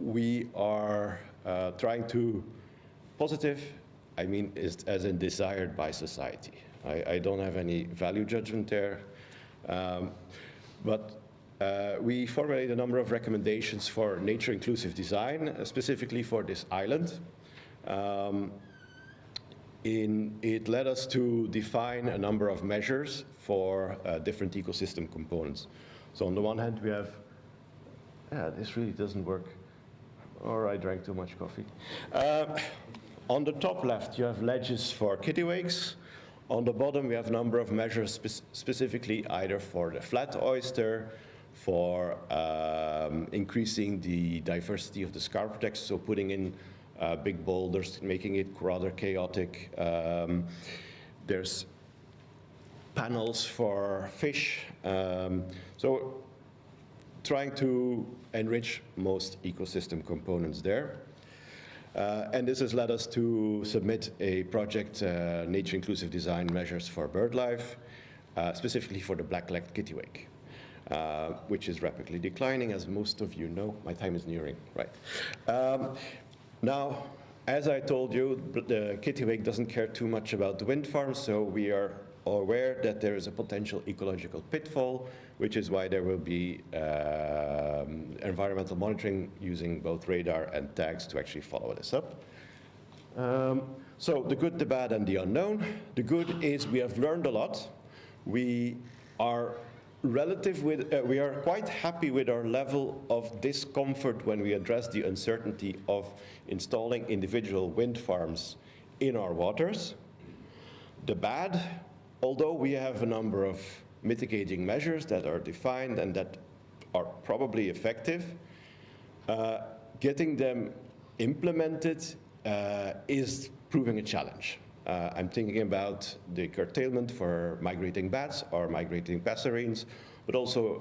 We are trying to, positive, I mean, as in desired by society. I don't have any value judgment there, but we formulated a number of recommendations for nature-inclusive design, specifically for this island. It led us to define a number of measures for different ecosystem components. So on the one hand, we have, this really doesn't work, or I drank too much coffee. On the top left, you have ledges for kittiwakes. On the bottom, we have a number of measures specifically either for the flat oyster, for increasing the diversity of the scarp text, so putting in big boulders, making it rather chaotic. There's panels for fish. So trying to enrich most ecosystem components there. And this has led us to submit a project, nature-inclusive design measures for bird life, specifically for the black-legged kittiwake. Which is rapidly declining, as most of you know. My time is nearing, right. Now, as I told you, the kittiwake doesn't care too much about the wind farm, so we are aware that there is a potential ecological pitfall, which is why there will be environmental monitoring using both radar and tags to actually follow this up. So the good, the bad, and the unknown. The good is we have learned a lot. We are we are quite happy with our level of discomfort when we address the uncertainty of installing individual wind farms in our waters. The bad, although we have a number of mitigating measures that are defined and that are probably effective, getting them implemented is proving a challenge. I'm thinking about the curtailment for migrating bats or migrating passerines, but also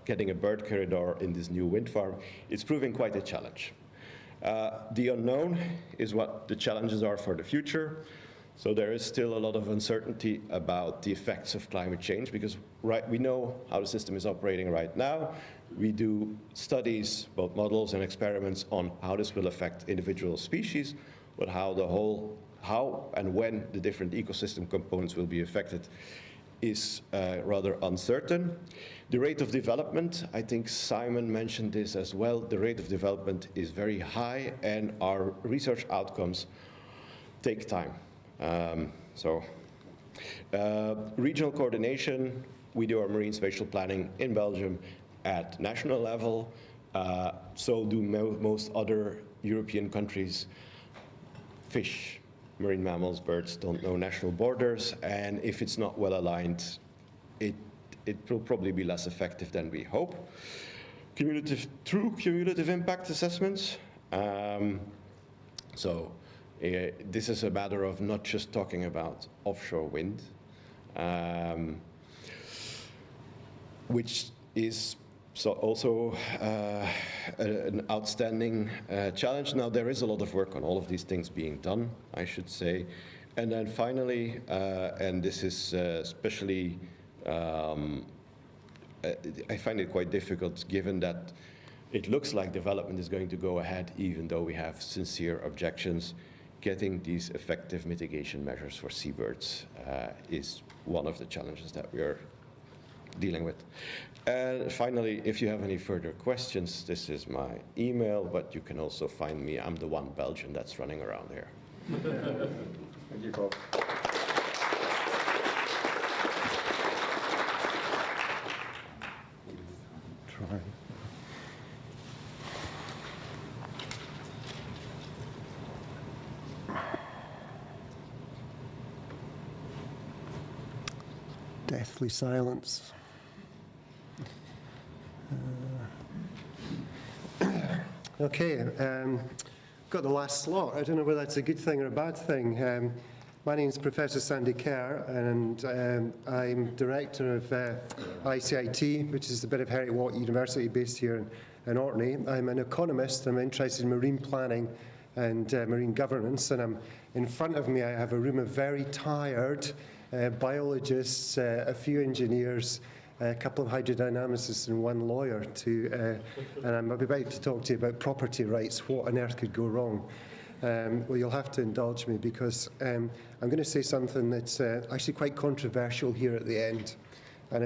getting a bird corridor in this new wind farm. It's proving quite a challenge. The unknown is what the challenges are for the future. So there is still a lot of uncertainty about the effects of climate change because we know how the system is operating right now. We do studies, both models and experiments, on how this will affect individual species, but how and when the different ecosystem components will be affected is rather uncertain. The rate of development, I think Simon mentioned this as well, the rate of development is very high and our research outcomes take time. Regional coordination, we do our marine spatial planning in Belgium at national level, so do most other European countries. Fish, marine mammals, birds don't know national borders, and if it's not well aligned, it will probably be less effective than we hope. True cumulative impact assessments. This is a matter of not just talking about offshore wind, which is also an outstanding challenge. Now, there is a lot of work on all of these things being done, I should say. And then finally, and this is especially, I find it quite difficult given that it looks like development is going to go ahead even though we have sincere objections. Getting these effective mitigation measures for seabirds is one of the challenges that we are dealing with. And finally, if you have any further questions, this is my email, but you can also find me. I'm the one Belgian that's running around here. Thank you, Bob. Try. Deathly silence. Okay, got the last slot. I don't know whether that's a good thing or a bad thing. My name is Professor Sandy Kerr, and I'm Director of ICIT, which is a bit of Herriot-Watt University based here in Orkney. I'm an economist. I'm interested in marine planning and marine governance, and in front of me I have a room of very tired biologists, a few engineers, a couple of hydrodynamicists and one lawyer, and I'm about to talk to you about property rights. What on earth could go wrong? Well, you'll have to indulge me because I'm going to say something that's actually quite controversial here at the end, and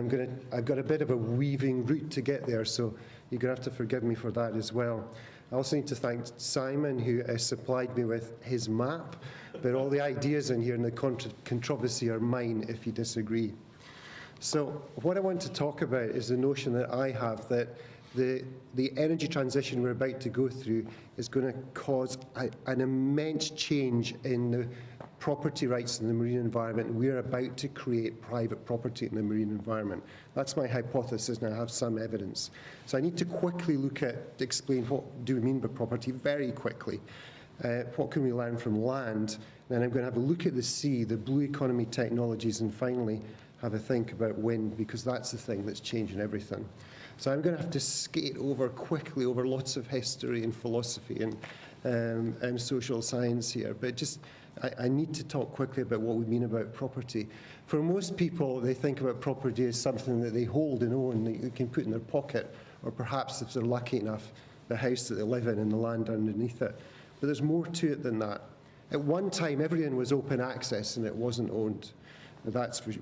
I've got a bit of a weaving route to get there, so you're going to have to forgive me for that as well. I also need to thank Simon, who supplied me with his map, but all the ideas in here and the controversy are mine if you disagree. So what I want to talk about is the notion that I have that the energy transition we're about to go through is going to cause an immense change in the property rights in the marine environment. We're about to create private property in the marine environment. That's my hypothesis, and I have some evidence. So I need to quickly explain what do we mean by property very quickly. What can we learn from land? Then I'm going to have a look at the sea, the blue economy technologies, and finally have a think about wind, because that's the thing that's changing everything. So I'm going to have to skate quickly over lots of history and philosophy and social science here, but I need to talk quickly about what we mean about property. For most people, they think about property as something that they hold and own, that they can put in their pocket, or perhaps, if they're lucky enough, the house that they live in and the land underneath it. But there's more to it than that. At one time, everything was open access and it wasn't owned.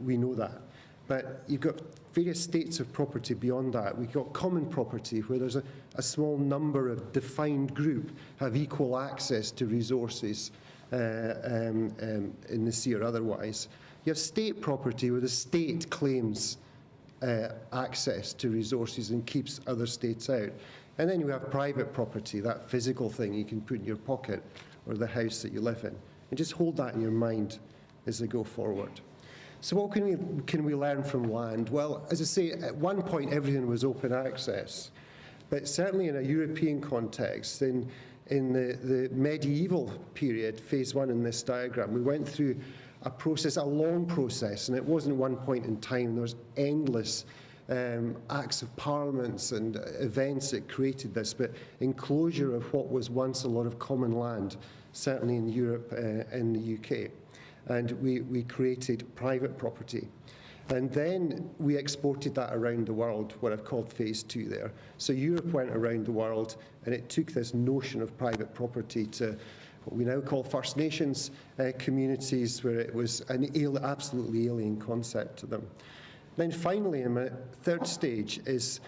We know that. But you've got various states of property beyond that. We've got common property, where there's a small number of defined group have equal access to resources in the sea or otherwise. You have state property, where the state claims access to resources and keeps other states out. And then you have private property, that physical thing you can put in your pocket or the house that you live in. And just hold that in your mind as we go forward. So what can we learn from land? Well, as I say, at one point everything was open access, but certainly in a European context, in the medieval period, phase one in this diagram, we went through a long process, and it wasn't one point in time. There was endless acts of parliaments and events that created this, but enclosure of what was once a lot of common land, certainly in Europe and the UK. And we created private property. And then we exported that around the world, what I've called phase two there. So Europe went around the world, and it took this notion of private property to what we now call First Nations communities, where it was an absolutely alien concept to them. Then finally, in my third stage, is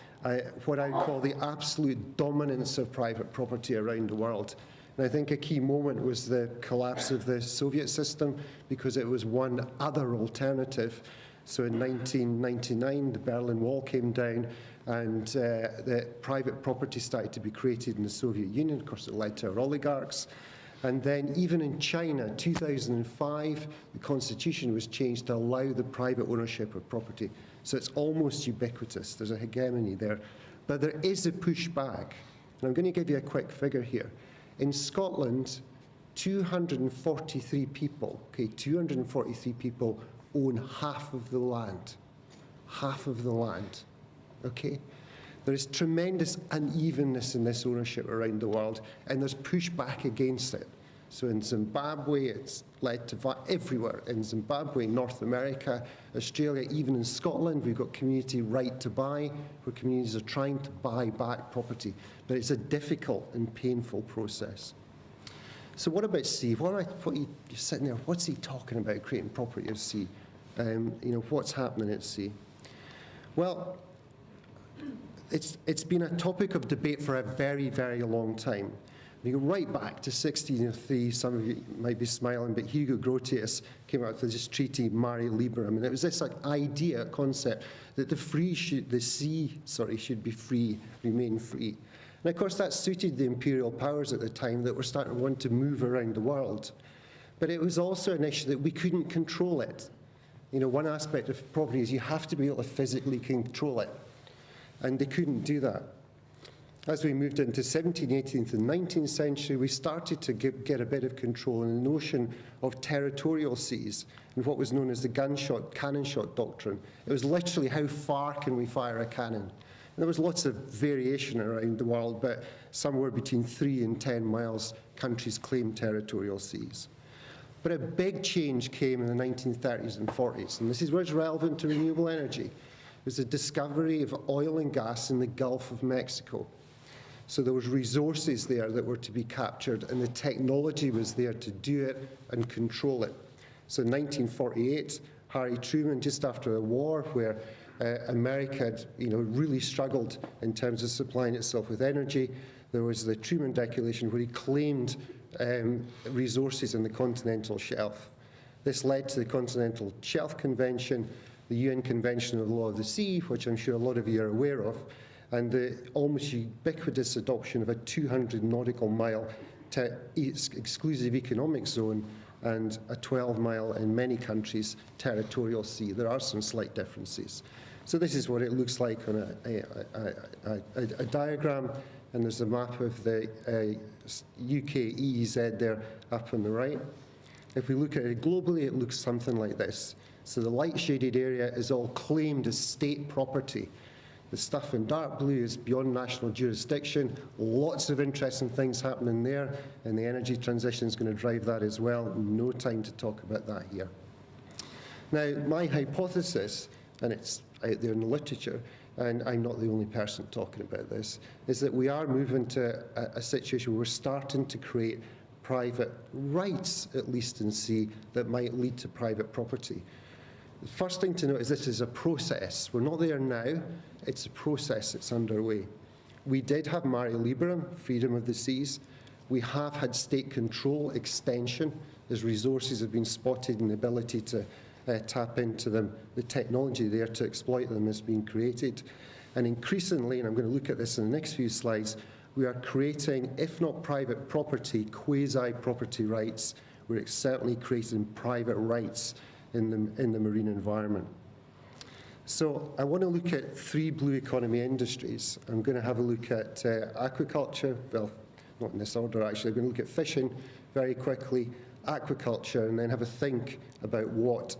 what I call the absolute dominance of private property around the world. And I think a key moment was the collapse of the Soviet system, because it was one other alternative. So in 1999, the Berlin Wall came down, and the private property started to be created in the Soviet Union. Of course, it led to our oligarchs. And then even in China, 2005, the constitution was changed to allow the private ownership of property. So it's almost ubiquitous. There's a hegemony there. But there is a pushback. And I'm going to give you a quick figure here. In Scotland, 243 people, 243 people own half of the land. Half of the land, okay? There is tremendous unevenness in this ownership around the world, and there's pushback against it. So in Zimbabwe, it's led to everywhere. In Zimbabwe, North America, Australia, even in Scotland, we've got community right to buy, where communities are trying to buy back property. But it's a difficult and painful process. So what about sea? You're sitting there, what's he talking about, creating property at sea? What's happening at sea? Well, it's been a topic of debate for a very, very long time. You go right back to 1603, some of you might be smiling, but Hugo Grotius came out with this treaty, Mare Liberum, and it was this idea, concept, that the sea should be free, remain free. And of course that suited the imperial powers at the time that were starting to want to move around the world. But it was also an issue that we couldn't control it. One aspect of property is you have to be able to physically control it. And they couldn't do that. As we moved into 17th, 18th and 19th century, we started to get a bit of control in the notion of territorial seas and what was known as the cannon shot doctrine. It was literally how far can we fire a cannon? And there was lots of variation around the world, but somewhere between 3 and 10 miles, countries claimed territorial seas. But a big change came in the 1930s and 40s, and this is where it's relevant to renewable energy. It was the discovery of oil and gas in the Gulf of Mexico. So there was resources there that were to be captured, and the technology was there to do it and control it. So in 1948, Harry Truman, just after the war, where America had really struggled in terms of supplying itself with energy, there was the Truman Declaration where he claimed resources in the continental shelf. This led to the Continental Shelf Convention, the UN Convention of the Law of the Sea, which I'm sure a lot of you are aware of, and the almost ubiquitous adoption of a 200 nautical mile exclusive economic zone and a 12-mile, in many countries, territorial sea. There are some slight differences. So this is what it looks like on a diagram, and there's a map of the UK EEZ there up on the right. If we look at it globally, it looks something like this. So the light shaded area is all claimed as state property. The stuff in dark blue is beyond national jurisdiction. Lots of interesting things happening there, and the energy transition is going to drive that as well. No time to talk about that here. Now, my hypothesis, and it's out there in the literature, and I'm not the only person talking about this, is that we are moving to a situation where we're starting to create private rights, at least in sea, that might lead to private property. The first thing to note is this is a process. We're not there now. It's a process that's underway. We did have Mare Liberum, freedom of the seas. We have had state control extension as resources have been spotted and the ability to tap into them. The technology there to exploit them has been created. And increasingly, and I'm going to look at this in the next few slides, we are creating, if not private property, quasi-property rights. We're certainly creating private rights in the marine environment. So I want to look at 3 blue economy industries. I'm going to have a look at aquaculture, well, not in this order actually. I'm going to look at fishing very quickly, aquaculture, and then have a think about what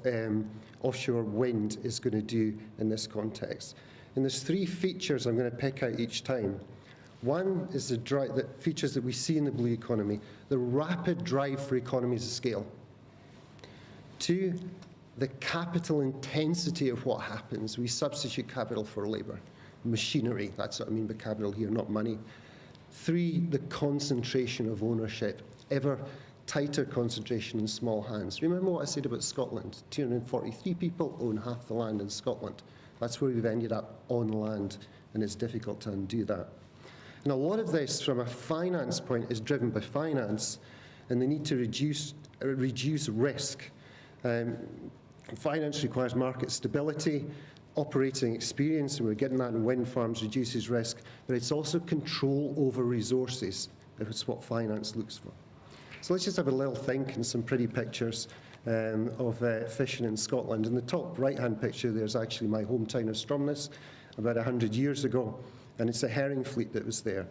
offshore wind is going to do in this context. And there's 3 features I'm going to pick out each time. One is the features that we see in the blue economy, the rapid drive for economies of scale. 2, the capital intensity of what happens. We substitute capital for labor, machinery, that's what I mean by capital here, not money. 3, the concentration of ownership, ever tighter concentration in small hands. Remember what I said about Scotland? 243 people own half the land in Scotland. That's where we've ended up on land, and it's difficult to undo that. And a lot of this, from a finance point, is driven by finance, and the need to reduce risk. Finance requires market stability, operating experience, and we're getting that in wind farms, reduces risk, but it's also control over resources. That's what finance looks for. So let's just have a little think and some pretty pictures of fishing in Scotland. In the top right-hand picture, there's actually my hometown of Stromness, about 100 years ago, and it's a herring fleet that was there.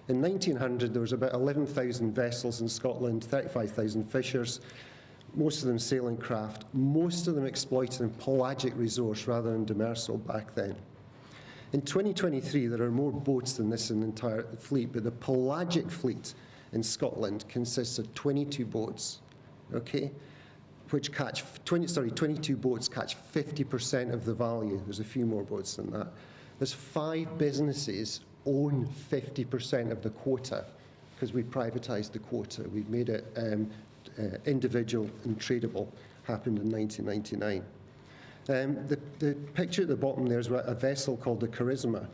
In 1900, there was about 11,000 vessels in Scotland, 35,000 fishers, most of them sailing craft, most of them exploiting pelagic resource rather than demersal back then. In 2023, there are more boats than this in the entire fleet, but the pelagic fleet in Scotland consists of 22 boats, okay, which catch 22 boats catch 50% of the value. There's a few more boats than that. There's 5 businesses own 50% of the quota because we privatised the quota. We've made it individual and tradable. Happened in 1999. The picture at the bottom there is a vessel called the Charisma,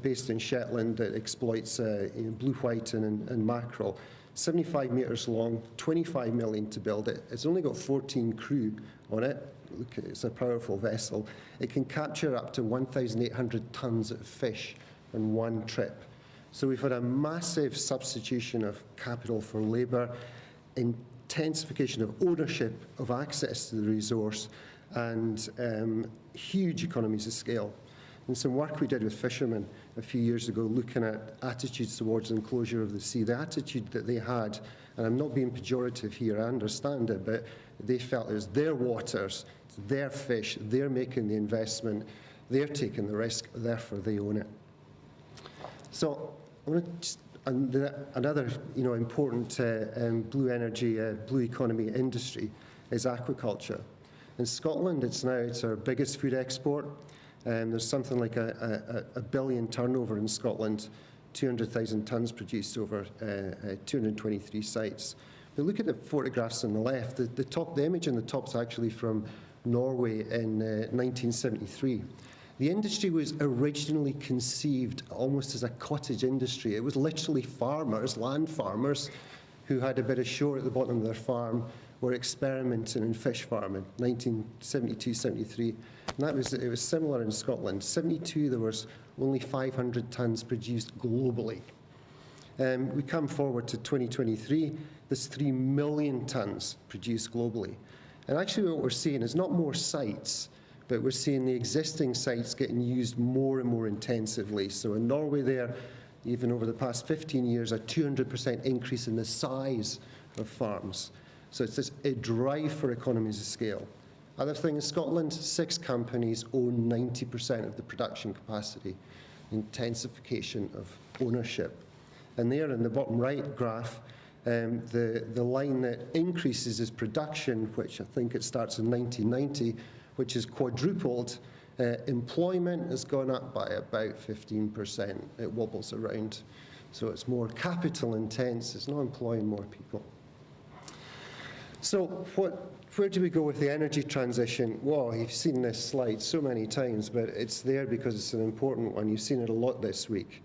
based in Shetland, that exploits blue white and mackerel. 75 metres long, 25 million to build it. It's only got 14 crew on it. Look, it's a powerful vessel. It can capture up to 1,800 tonnes of fish in one trip. So we've had a massive substitution of capital for labour, intensification of ownership of access to the resource, and huge economies of scale. And some work we did with fishermen a few years ago looking at attitudes towards enclosure of the sea, the attitude that they had, and I'm not being pejorative here, I understand it, but they felt it was their waters, it's their fish, they're making the investment, they're taking the risk, therefore they own it. So I want to just, another important blue energy, blue economy industry is aquaculture. In Scotland, it's our biggest food export. There's something like a billion turnover in Scotland, 200,000 tonnes produced over 223 sites. But look at the photographs on the left. The image on the top is actually from Norway in 1973. The industry was originally conceived almost as a cottage industry. It was literally farmers, land farmers, who had a bit of shore at the bottom of their farm, were experimenting in fish farming, 1972, 73. And it was similar in Scotland. 72, there was only 500 tonnes produced globally. We come forward to 2023, there's 3 million tonnes produced globally. And actually what we're seeing is not more sites, but we're seeing the existing sites getting used more and more intensively. So in Norway there, even over the past 15 years, a 200% increase in the size of farms. So it's a drive for economies of scale. Other thing in Scotland, 6 companies own 90% of the production capacity, intensification of ownership. And there in the bottom right graph, the line that increases is production, which I think it starts in 1990, which is quadrupled. Employment has gone up by about 15%. It wobbles around. So it's more capital intense. It's not employing more people. So where do we go with the energy transition? Well, you've seen this slide so many times, but it's there because it's an important one. You've seen it a lot this week.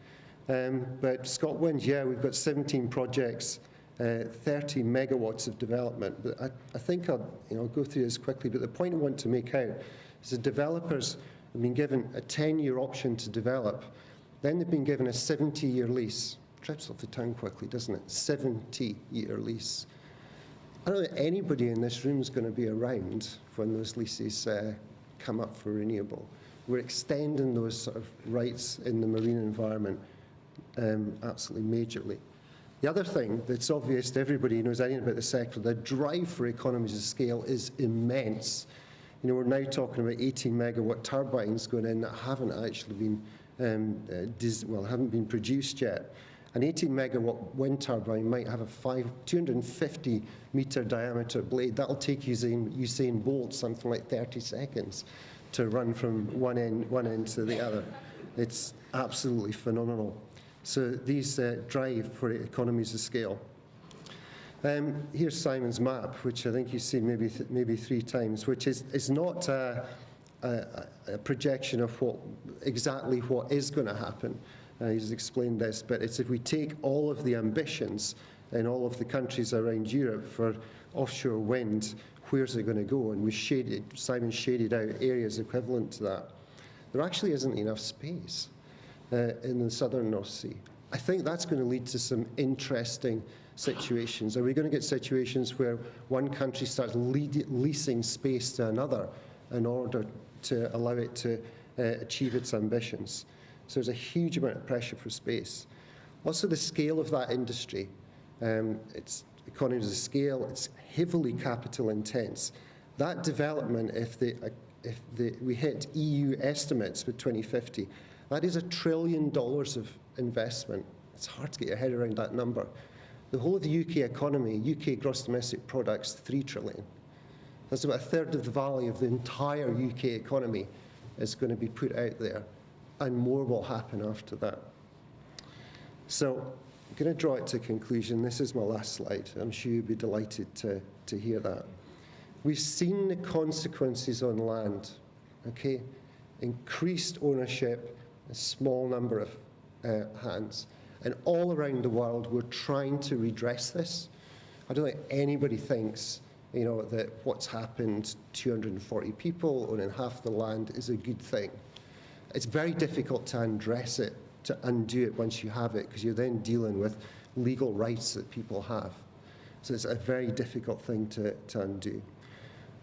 But Scotland, yeah, we've got 17 projects, 30 megawatts of development. But I think I'll go through this quickly, but the point I want to make out is the developers have been given a 10-year option to develop. Then they've been given a 70-year lease. Trips off the tongue quickly, doesn't it? 70-year lease. I don't think anybody in this room is going to be around when those leases come up for renewable. We're extending those sort of rights in the marine environment absolutely majorly. The other thing that's obvious to everybody who knows anything about the sector, the drive for economies of scale is immense. We're now talking about 18 megawatt turbines going in that haven't actually been, haven't been produced yet. An 18 megawatt wind turbine might have a 250 metre diameter blade. That'll take Usain Bolt something like 30 seconds to run from one end to the other. It's absolutely phenomenal. So these drive for economies of scale. Here's Simon's map, which I think you've seen maybe 3 times, which is not a projection of exactly what is going to happen. He's explained this, but it's if we take all of the ambitions in all of the countries around Europe for offshore wind, where's it going to go? And Simon shaded out areas equivalent to that. There actually isn't enough space in the southern North Sea. I think that's going to lead to some interesting situations? Are we going to get situations where one country starts leasing space to another in order to allow it to achieve its ambitions? So there's a huge amount of pressure for space. Also, the scale of that industry. It's economies of scale. It's heavily capital intense. That development, if we hit EU estimates for 2050, that is $1 trillion of investment. It's hard to get your head around that number. The whole of the UK economy, UK gross domestic product's $3 trillion. That's about a third of the value of the entire UK economy is going to be put out there, and more will happen after that. So I'm going to draw it to conclusion. This is my last slide. I'm sure you'll be delighted to hear that. We've seen the consequences on land, okay? Increased ownership, a small number of hands. And all around the world, we're trying to redress this. I don't think anybody thinks, that what's happened, 240 people owning half the land is a good thing. It's very difficult to undress it, to undo it once you have it, because you're then dealing with legal rights that people have. So it's a very difficult thing to undo.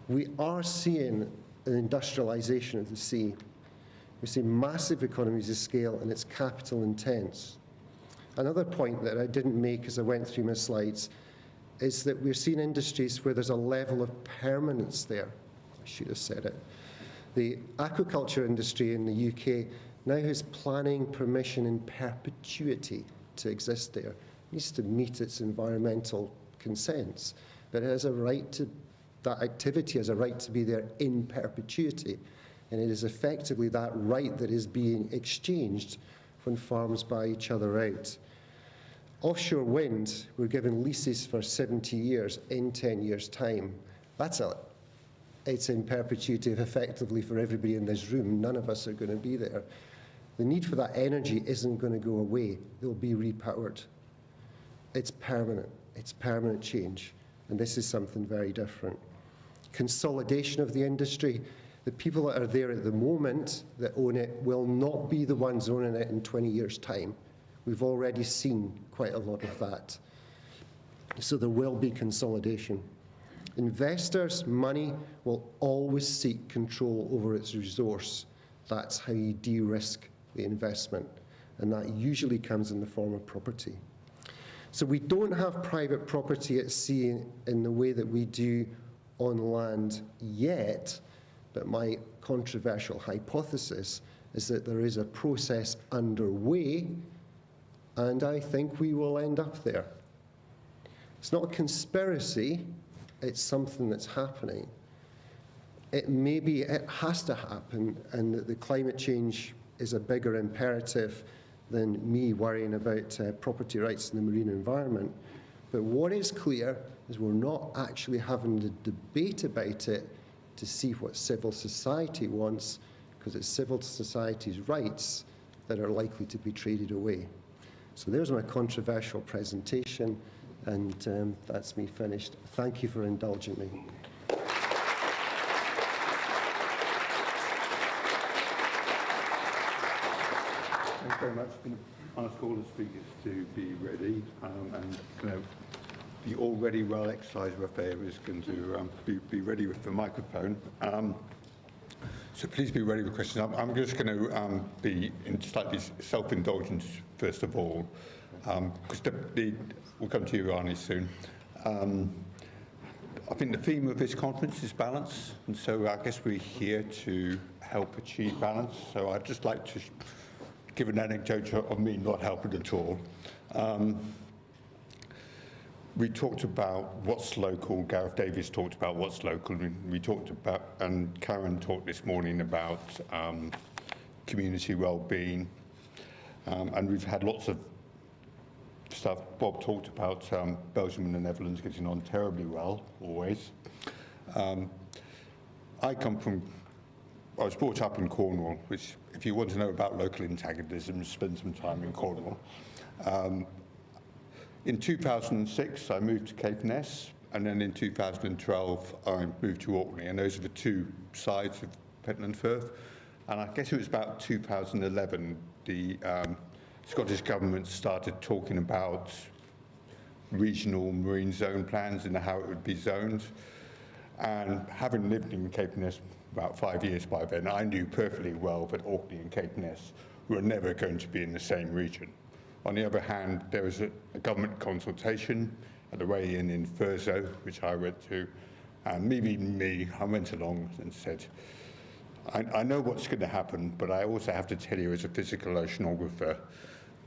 We are seeing an industrialization of the sea. We're seeing massive economies of scale, and it's capital intense. Another point that I didn't make as I went through my slides is that we're seeing industries where there's a level of permanence there. I should have said it. The aquaculture industry in the UK now has planning permission in perpetuity to exist there. It needs to meet its environmental consents, but it has a right to, that activity has a right to be there in perpetuity, and it is effectively that right that is being exchanged when farms buy each other out. Offshore wind, we're given leases for 70 years in 10 years' time. It's in perpetuity effectively for everybody in this room. None of us are going to be there. The need for that energy isn't going to go away. They'll be repowered. It's permanent. It's permanent change. And this is something very different. Consolidation of the industry. The people that are there at the moment that own it will not be the ones owning it in 20 years' time. We've already seen quite a lot of that. So there will be consolidation. Investors' money will always seek control over its resource. That's how you de-risk the investment, and that usually comes in the form of property. So we don't have private property at sea in the way that we do on land yet, but my controversial hypothesis is that there is a process underway, and I think we will end up there. It's not a conspiracy, it's something that's happening. It has to happen, and that the climate change is a bigger imperative than me worrying about property rights in the marine environment. But what is clear is we're not actually having the debate about it to see what civil society wants, because it's civil society's rights that are likely to be traded away. So there's my controversial presentation, and that's me finished. Thank you for indulging me. Thanks very much. I'm going to ask all the speakers to be ready, and the already well exercised affair is going to be ready with the microphone. So please be ready with questions. I'm just going to be in slightly self-indulgent first of all, because we'll come to you, Arnie, soon. I think the theme of this conference is balance, and so I guess we're here to help achieve balance. So I'd just like to give an anecdote of me not helping at all. We talked about what's local. Gareth Davies talked about what's local. We talked about, and Karen talked this morning about community well-being, and we've had lots of stuff. Bob talked about Belgium and the Netherlands getting on terribly well, always. I was brought up in Cornwall, which, if you want to know about local antagonism, spend some time in Cornwall. In 2006, I moved to Caithness, and then in 2012, I moved to Orkney, and those are the two sides of Pentland Firth. And I guess it was about 2011, the Scottish Government started talking about regional marine zone plans and how it would be zoned. And having lived in Caithness about 5 years by then, I knew perfectly well that Orkney and Caithness were never going to be in the same region. On the other hand, there was a government consultation at the weigh-in in Thurso, which I went to, and me, I went along and said, I know what's going to happen, but I also have to tell you as a physical oceanographer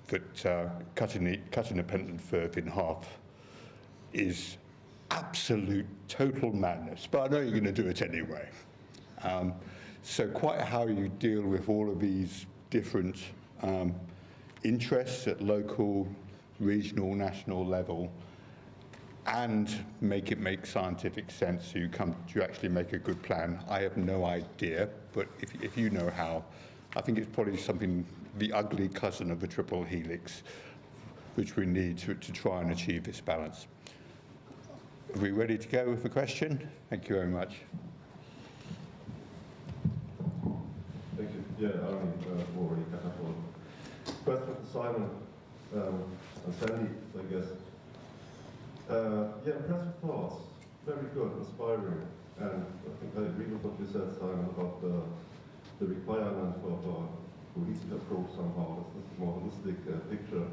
that cutting the Pentland Firth in half is absolute total madness, but I know you're going to do it anyway. So quite how you deal with all of these different interests at local, regional, national level, and make it make scientific sense so you actually make a good plan. I have no idea, but if you know how, I think it's probably something, the ugly cousin of the triple helix, which we need to try and achieve this balance. Are we ready to go with the question? Thank you very much. Thank you. Yeah, Arnie already cut up on. Question for Simon and Sandy, I guess. Yeah, impressive thoughts. Very good, inspiring. And I think I agree with what you said, Simon, about the requirement for a cohesive approach somehow. This is a more holistic picture.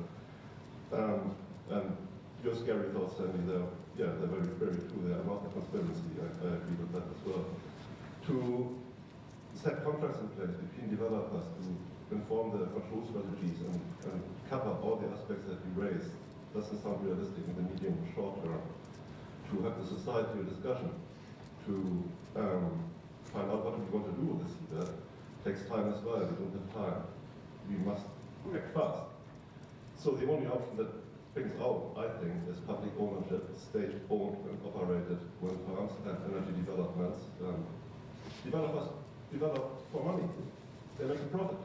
And your scary thoughts, Sandy, they're very, very true. They are not a conspiracy. I agree with that as well. To set contracts in place between developers to inform the control strategies and cover all the aspects that you raised doesn't sound realistic in the medium or short term. To have the societal discussion, to find out what we want to do with this seabed takes time as well. We don't have time. We must act fast. So the only option that springs out, I think, is public ownership, state-owned and operated wind farms and energy developments. Developers develop for money. They make a profit.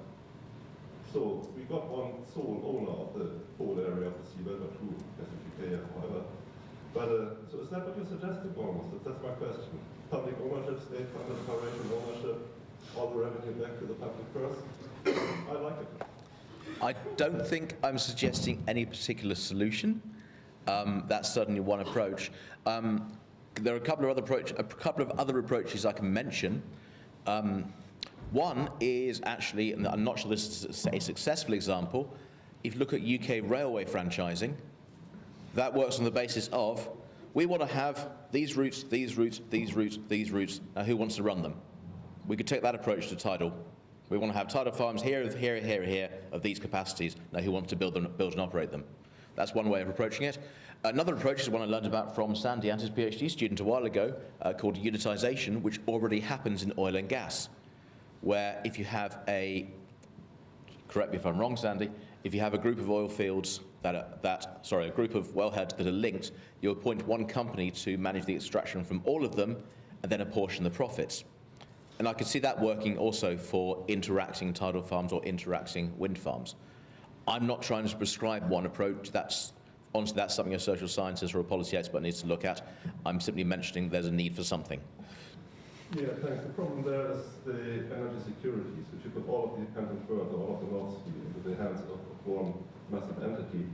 So we got one sole owner of the whole area of the seabed, or two, SFPK or whatever. But so is that what you're suggesting almost? That's my question. Public ownership, state-funded operation ownership, all the revenue back to the public purse? I like it. I don't think I'm suggesting any particular solution. That's certainly one approach. There are a couple of other approaches I can mention. One is actually, and I'm not sure this is a successful example, if you look at UK railway franchising, that works on the basis of, we want to have these routes, these routes, these routes, these routes, now who wants to run them? We could take that approach to tidal. We want to have tidal farms here, here, here, here, of these capacities, now who wants to build and operate them? That's one way of approaching it. Another approach is one I learned about from Sandy and his PhD student a while ago, called unitization, which already happens in oil and gas, where if you have correct me if I'm wrong, Sandy, if you have a group of oil fields a group of wellheads that are linked, you appoint one company to manage the extraction from all of them and then apportion the profits. And I could see that working also for interacting tidal farms or interacting wind farms. I'm not trying to prescribe one approach. Honestly, that's something a social scientist or a policy expert needs to look at. I'm simply mentioning there's a need for something. Yeah, thanks. The problem there is the energy securities, which you put all of the Pentland Firth or all of the North Sea into the hands of one massive entity,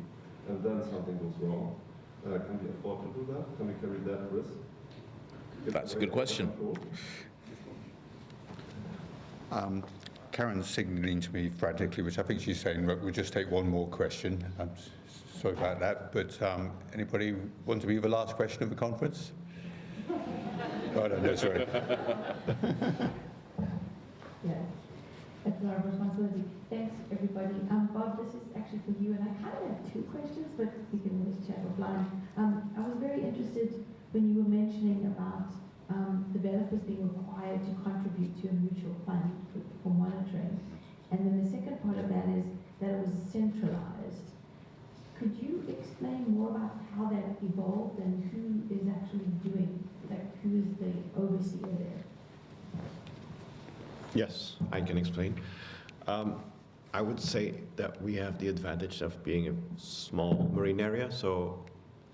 and then something goes wrong. Can we afford to do that? Can we carry that risk? That's a good question. Karen's signalling to me frantically, which I think she's saying, look, we'll just take one more question. I'm sorry about that, but anybody want to be the last question of the conference? Oh, no, sorry. Yeah, that's our responsibility. Thanks, everybody. Bob, this is actually for you, and I kind of have two questions, but we can always chat offline. I was very interested when you were mentioning about developers being required to contribute to a mutual fund for monitoring. And then the second part of that is that it was centralized. Could you explain more about how that evolved and who is actually doing, who is the overseer there? Yes, I can explain. I would say that we have the advantage of being a small marine area, so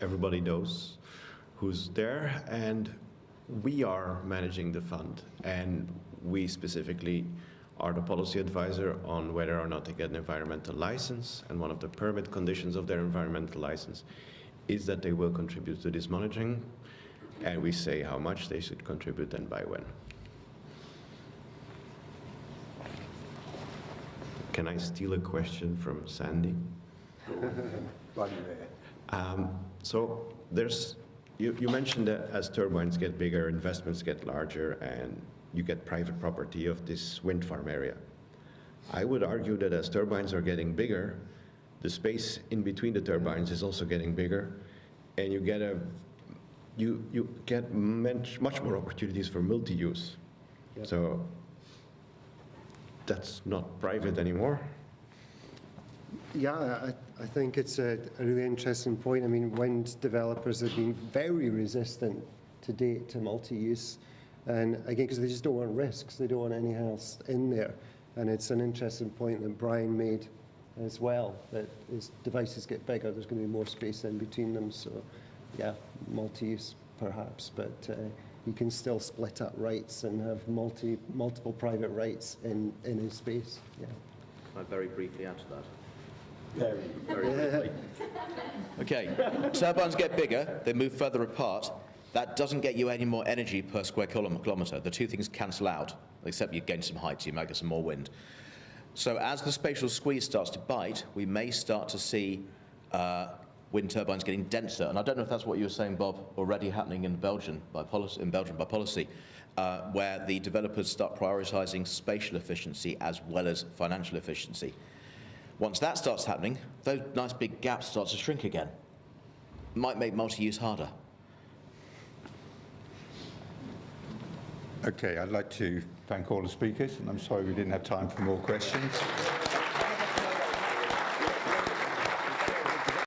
everybody knows who's there, and we are managing the fund, and we specifically are the policy advisor on whether or not to get an environmental license, and one of the permit conditions of their environmental license is that they will contribute to this monitoring, and we say how much they should contribute and by when. Can I steal a question from Sandy? So you mentioned that as turbines get bigger, investments get larger, and you get private property of this wind farm area. I would argue that as turbines are getting bigger, the space in between the turbines is also getting bigger, and you get much more opportunities for multi-use. Yep. So that's not private anymore. Yeah, I think it's a really interesting point. I mean, wind developers have been very resistant to date to multi-use. And again, because they just don't want risks. They don't want anything else in there. And it's an interesting point that Brian made as well, that as devices get bigger, there's going to be more space in between them. So yeah, multi-use perhaps, but you can still split up rights and have multiple private rights in a space. Yeah. Can I very briefly add to that? Very briefly. Okay, turbines get bigger, they move further apart. That doesn't get you any more energy per square kilometre. The two things cancel out, except you gain some height, so you might get some more wind. So as the spatial squeeze starts to bite, we may start to see wind turbines getting denser. And I don't know if that's what you were saying, Bob, already happening in Belgium by policy, where the developers start prioritising spatial efficiency as well as financial efficiency. Once that starts happening, those nice big gaps start to shrink again. Might make multi-use harder. Okay, I'd like to thank all the speakers, and I'm sorry we didn't have time for more questions.